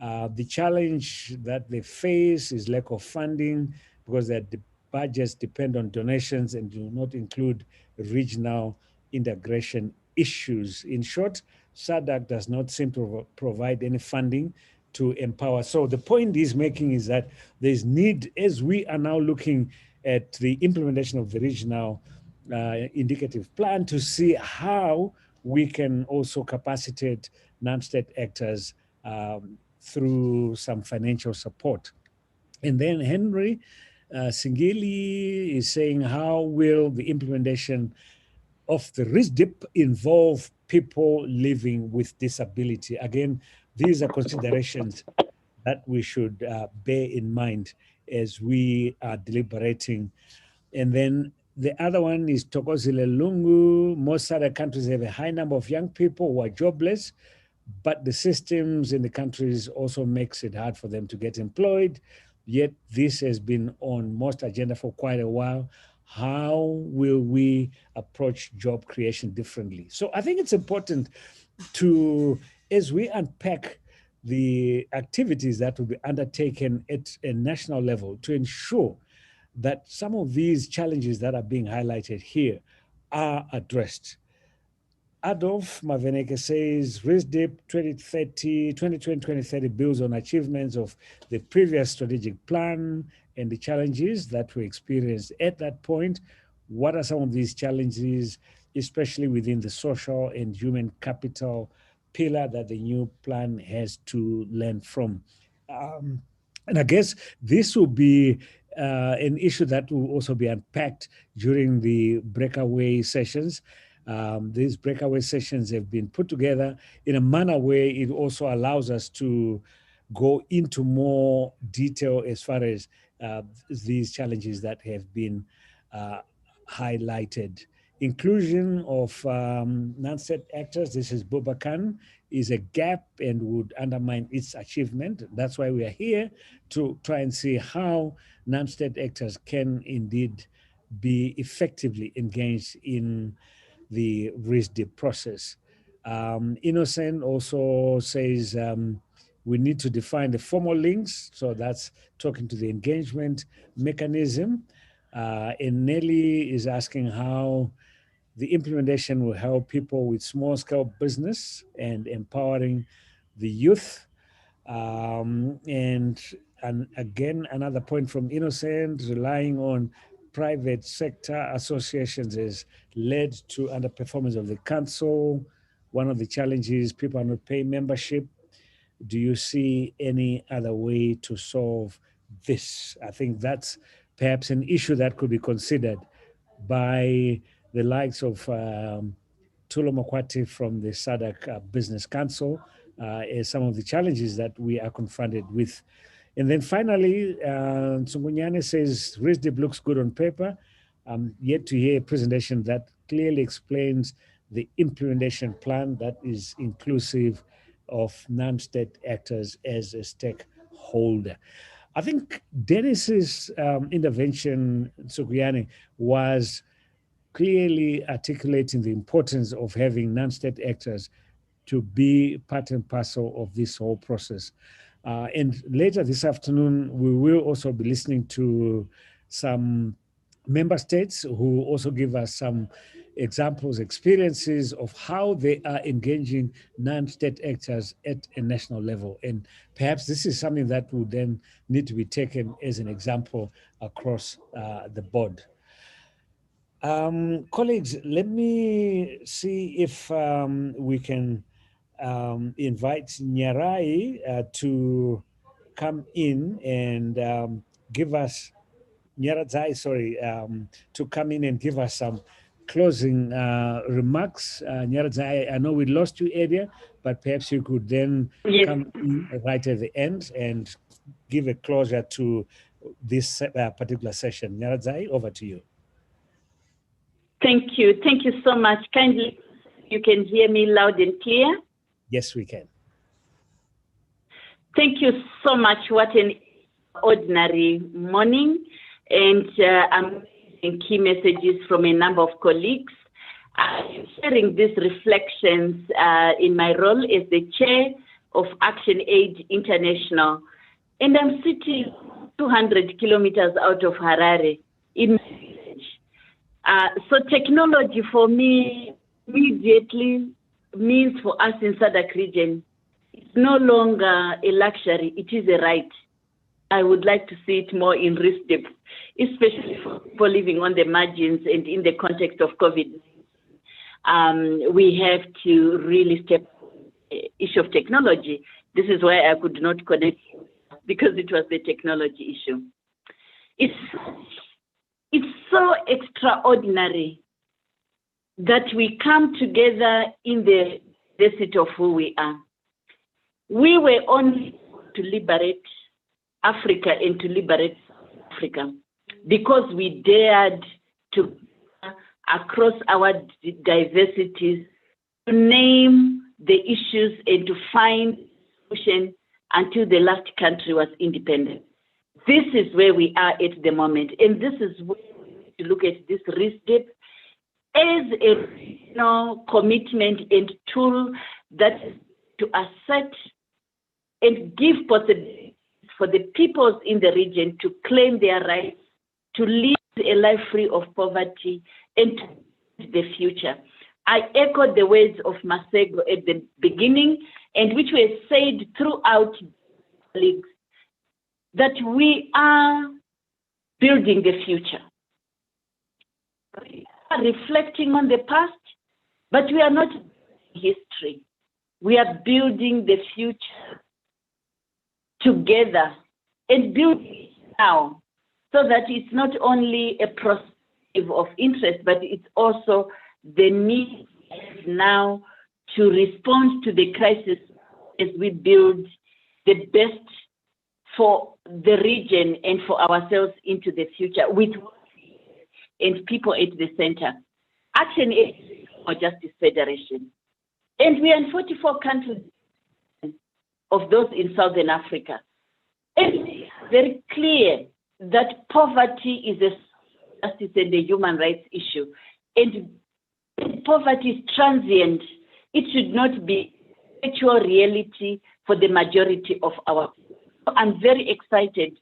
The challenge that they face is lack of funding because their budgets depend on donations and do not include regional integration issues. In short, SADC does not seem to provide any funding to empower. So the point he's making is that there's need, as we are now looking at the implementation of the regional indicative plan, to see how we can also capacitate non-state actors through some financial support. And then Henry Singeli is saying, how will the implementation of the RISDP involve people living with disability. Again, these are considerations that we should bear in mind as we are deliberating. And then the other one is Tokozile Lungu. Most other countries have a high number of young people who are jobless, but the systems in the countries also makes it hard for them to get employed. Yet this has been on most agenda for quite a while. How will we approach job creation differently? So I think it's important to, as we unpack the activities that will be undertaken at a national level, to ensure that some of these challenges that are being highlighted here are addressed. Adolf Maveneke says RISDP 2020-2030 builds on achievements of the previous strategic plan and the challenges that were experienced at that point. What are some of these challenges, especially within the social and human capital pillar that the new plan has to learn from? And I guess this will be an issue that will also be unpacked during the breakaway sessions. These breakaway sessions have been put together in a manner where it also allows us to go into more detail as far as these challenges that have been highlighted. Inclusion of non-state actors, this is Bubakan, is a gap and would undermine its achievement. That's why we are here, to try and see how non-state actors can indeed be effectively engaged in the RISDP process. Innocent also says we need to define the formal links. So that's talking to the engagement mechanism. And Nelly is asking how the implementation will help people with small scale business and empowering the youth. And again, another point from Innocent, relying on private sector associations has led to underperformance of the council. One of the challenges, people are not paying membership. Do you see any other way to solve this? I think that's perhaps an issue that could be considered by the likes of Tulo Mokwati from the SADC Business Council as some of the challenges that we are confronted with. And then finally, Nsungunyane says, RISDP looks good on paper. I'm yet to hear a presentation that clearly explains the implementation plan that is inclusive of non-state actors as a stakeholder. I think Dennis's intervention, Nsungunyane, was clearly articulating the importance of having non-state actors to be part and parcel of this whole process. And later this afternoon, we will also be listening to some member states who also give us some examples, experiences of how they are engaging non-state actors at a national level. And perhaps this is something that would then need to be taken as an example across the board. Colleagues, let me see if we can invite Nyaradzayi to come in and give us, Nyaradzayi, to come in and give us some closing remarks. Nyaradzayi, I know we lost you earlier, but perhaps you could then come in right at the end and give a closure to this particular session. Nyaradzayi, over to you. Thank you. Thank you so much. Kindly, you can hear me loud and clear? Yes, we can. Thank you so much. What an ordinary morning. And I'm getting key messages from a number of colleagues. I'm sharing these reflections in my role as the chair of ActionAid International. And I'm sitting 200 kilometers out of Harare in my village. So technology for me immediately means for us in SADC region, it's no longer a luxury, it is a right. I would like to see it more in RISDP, especially for people living on the margins and in the context of COVID. We have to really step the issue of technology. This is why I could not connect because it was the technology issue. It's so extraordinary that we come together in the diversity of who we are. We were only to liberate Africa and to liberate Africa because we dared to, across our diversities, to name the issues and to find solution until the last country was independent. This is where we are at the moment, and this is where we need to look at this RISDP as a commitment and tool that is to assert and give possibilities for the peoples in the region to claim their rights, to live a life free of poverty, and to the future. I echoed the words of Masego at the beginning, and which were said throughout colleagues, that we are building the future. We are reflecting on the past, but we are not history. We are building the future together and building it now, so that it's not only a perspective of interest, but it's also the need now to respond to the crisis as we build the best for the region and for ourselves into the future with and people at the center. ActionAid for Justice Federation. And we are in 44 countries of those in Southern Africa. And it's very clear that poverty is a justice and a human rights issue. And poverty is transient. It should not be actual reality for the majority of our people. I'm very excited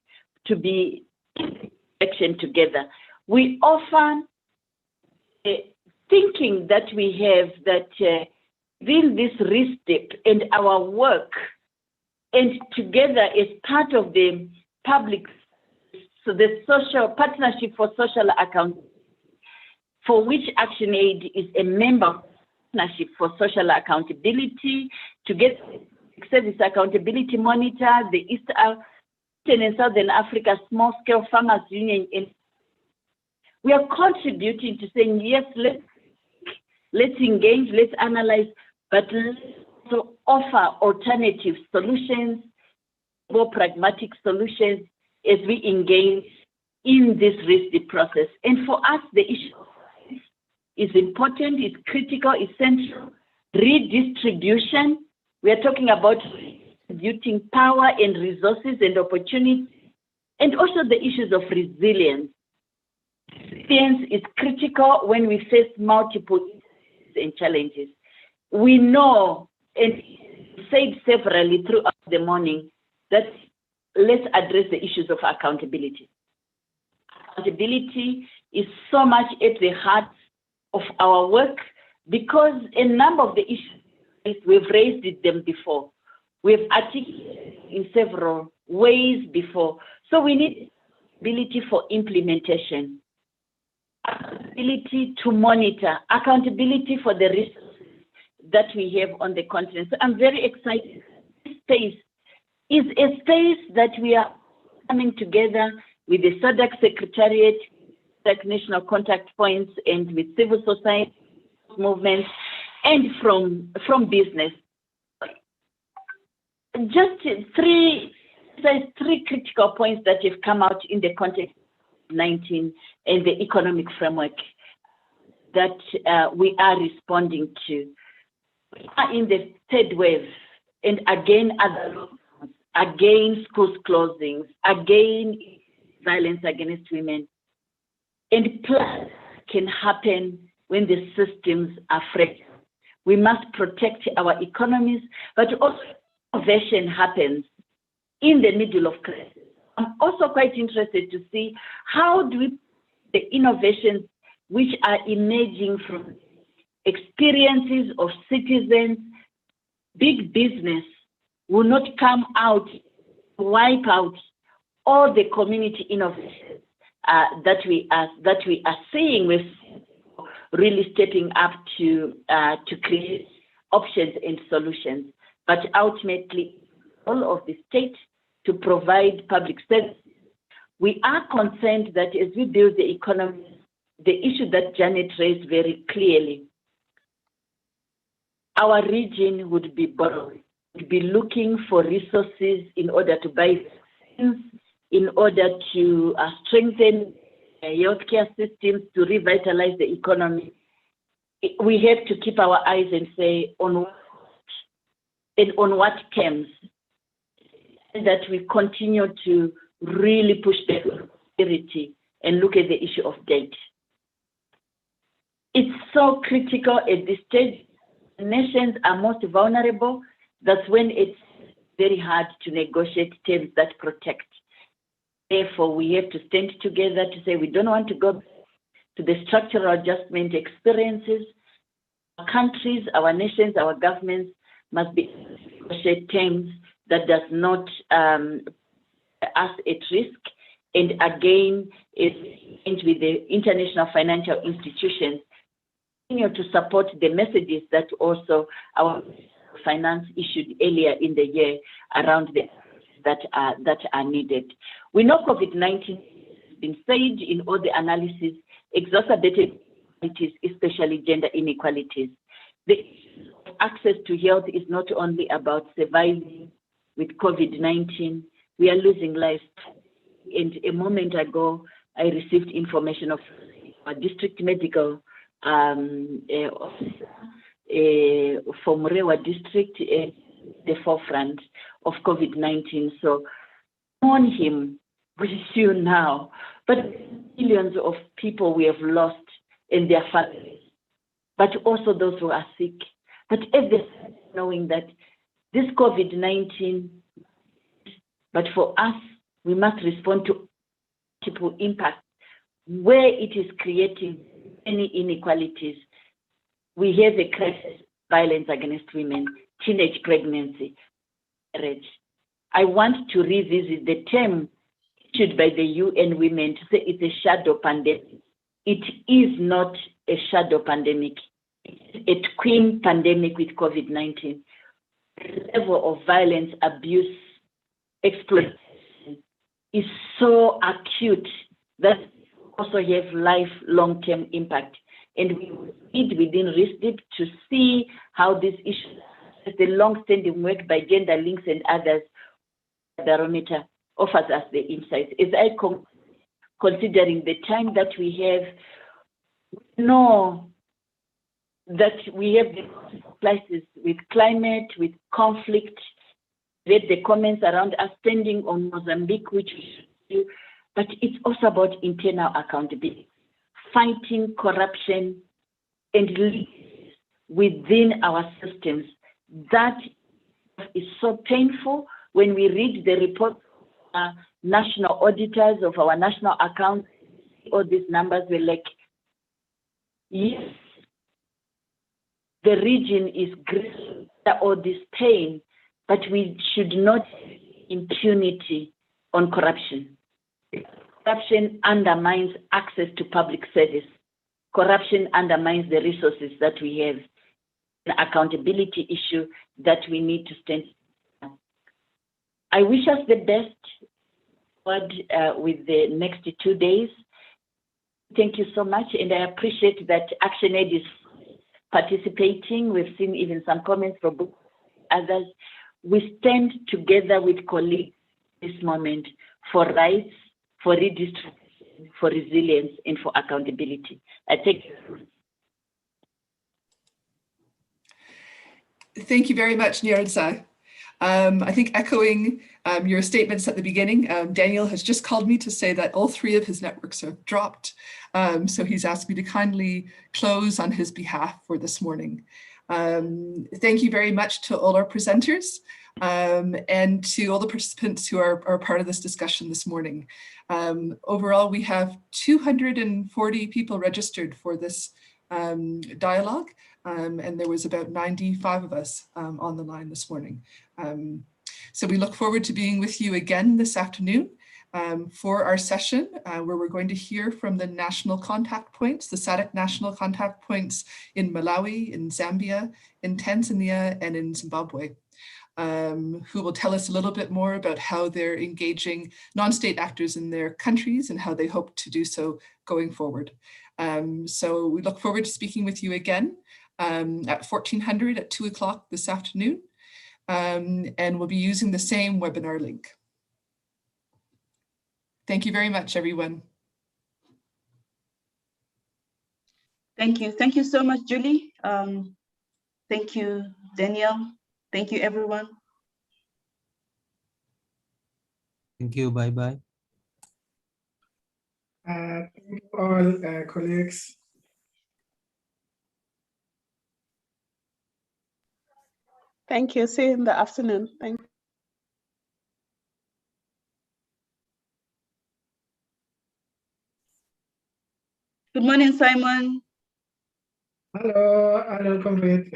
to be in action together. We often thinking that we have that within this RISDP and our work and together as part of the public, so the social partnership for social accountability, for which ActionAid is a member partnership for social accountability, to get Service Accountability Monitor, the Eastern and Southern Africa Small Scale Farmers Union. We are contributing to saying, yes, let's engage, let's analyze, but let's also offer alternative solutions, more pragmatic solutions as we engage in this RISDP process. And for us, the issue is important, it's critical, essential. Redistribution, we are talking about redistributing power and resources and opportunities, and also the issues of resilience. Resilience is critical when we face multiple issues and challenges. We know, and said severally throughout the morning, that let's address the issues of accountability. Accountability is so much at the heart of our work because a number of the issues we've raised them before. We've articulated in several ways before. So we need ability for implementation, accountability to monitor, accountability for the resources that we have on the continent. So I'm very excited. This space is a space that we are coming together with the SADC Secretariat, like national contact points, and with civil society movements, and from business. Just three critical points that have come out in the context of 19 and the economic framework that we are responding to. We are in the third wave, and again, other lockdowns, again, schools closings, again, violence against women. And plus can happen when the systems are fragile. We must protect our economies, but also innovation happens in the middle of crisis. I'm also quite interested to see how do we, the innovations which are emerging from experiences of citizens, big business will not come out to wipe out all the community innovations that we are seeing with really stepping up to create options and solutions, but ultimately all of the state to provide public services. We are concerned that as we build the economy, the issue that Janet raised very clearly. Our region would be borrowing, would be looking for resources in order to buy vaccines, in order to strengthen healthcare systems, to revitalize the economy. We have to keep our eyes and say on what terms, and that we continue to really push the austerity and look at the issue of debt. It's so critical at this stage. Nations are most vulnerable. That's when it's very hard to negotiate terms that protect. Therefore, we have to stand together to say we don't want to go to the structural adjustment experiences. Our countries, our nations, our governments must be negotiate terms that does not us at risk. And again, it's with the international financial institutions continue to support the messages that also our finance issued earlier in the year around the that are needed. We know COVID-19 has been said in all the analysis, exacerbated inequalities, especially gender inequalities. The access to health is not only about surviving with COVID-19, we are losing lives. And a moment ago, I received information of a district medical officer from Rewa district, the forefront of COVID-19. So on him with you now, but millions of people we have lost and their families, but also those who are sick. But at the same time, knowing that this COVID-19, but for us, we must respond to multiple impacts where it is creating any inequalities. We have a crisis, violence against women, teenage pregnancy, marriage. I want to revisit the term issued by the UN Women to say it's a shadow pandemic. It is not a shadow pandemic. It's a twin pandemic with COVID-19. The level of violence, abuse, exploitation is so acute that also have life-long term impact. And we need within RISDP to see how these issues, the long-standing work by Gender Links and others, barometer offers us the insights. As I considering the time that we have, we know that we have the crisis with climate, with conflict. Read the comments around us standing on Mozambique, which we should do, but it's also about internal accountability, fighting corruption and within our systems. That is so painful when we read the report of national auditors of our national accounts. All these numbers were like, yes, the region is grieving all this pain, but we should not impunity on corruption. Corruption undermines access to public service. Corruption undermines the resources that we have. An accountability issue that we need to stand. I wish us the best with the next 2 days. Thank you so much, and I appreciate that ActionAid is participating. We've seen even some comments from others. We stand together with colleagues this moment for rights, for redistribution, for resilience, and for accountability. I thank you. Thank you very much, Nyaradzayi. I think echoing your statements at the beginning, Daniel has just called me to say that all 3 of his networks have dropped. So he's asked me to kindly close on his behalf for this morning. Thank you very much to all our presenters and to all the participants who are part of this discussion this morning. Overall, we have 240 people registered for this dialogue, and there was about 95 of us on the line this morning. So we look forward to being with you again this afternoon for our session where we're going to hear from the national contact points, the SADC national contact points in Malawi, in Zambia, in Tanzania, and in Zimbabwe, who will tell us a little bit more about how they're engaging non-state actors in their countries and how they hope to do so going forward. So we look forward to speaking with you again at 1400 at 2 o'clock this afternoon. And we'll be using the same webinar link. Thank you very much, everyone. Thank you. Thank you so much, Julie. Thank you, Danielle. Thank you, everyone. Thank you. Bye-bye. Thank you all, colleagues. Thank you. See you in the afternoon. Thank you. Good morning, Simon. Hello, comrade.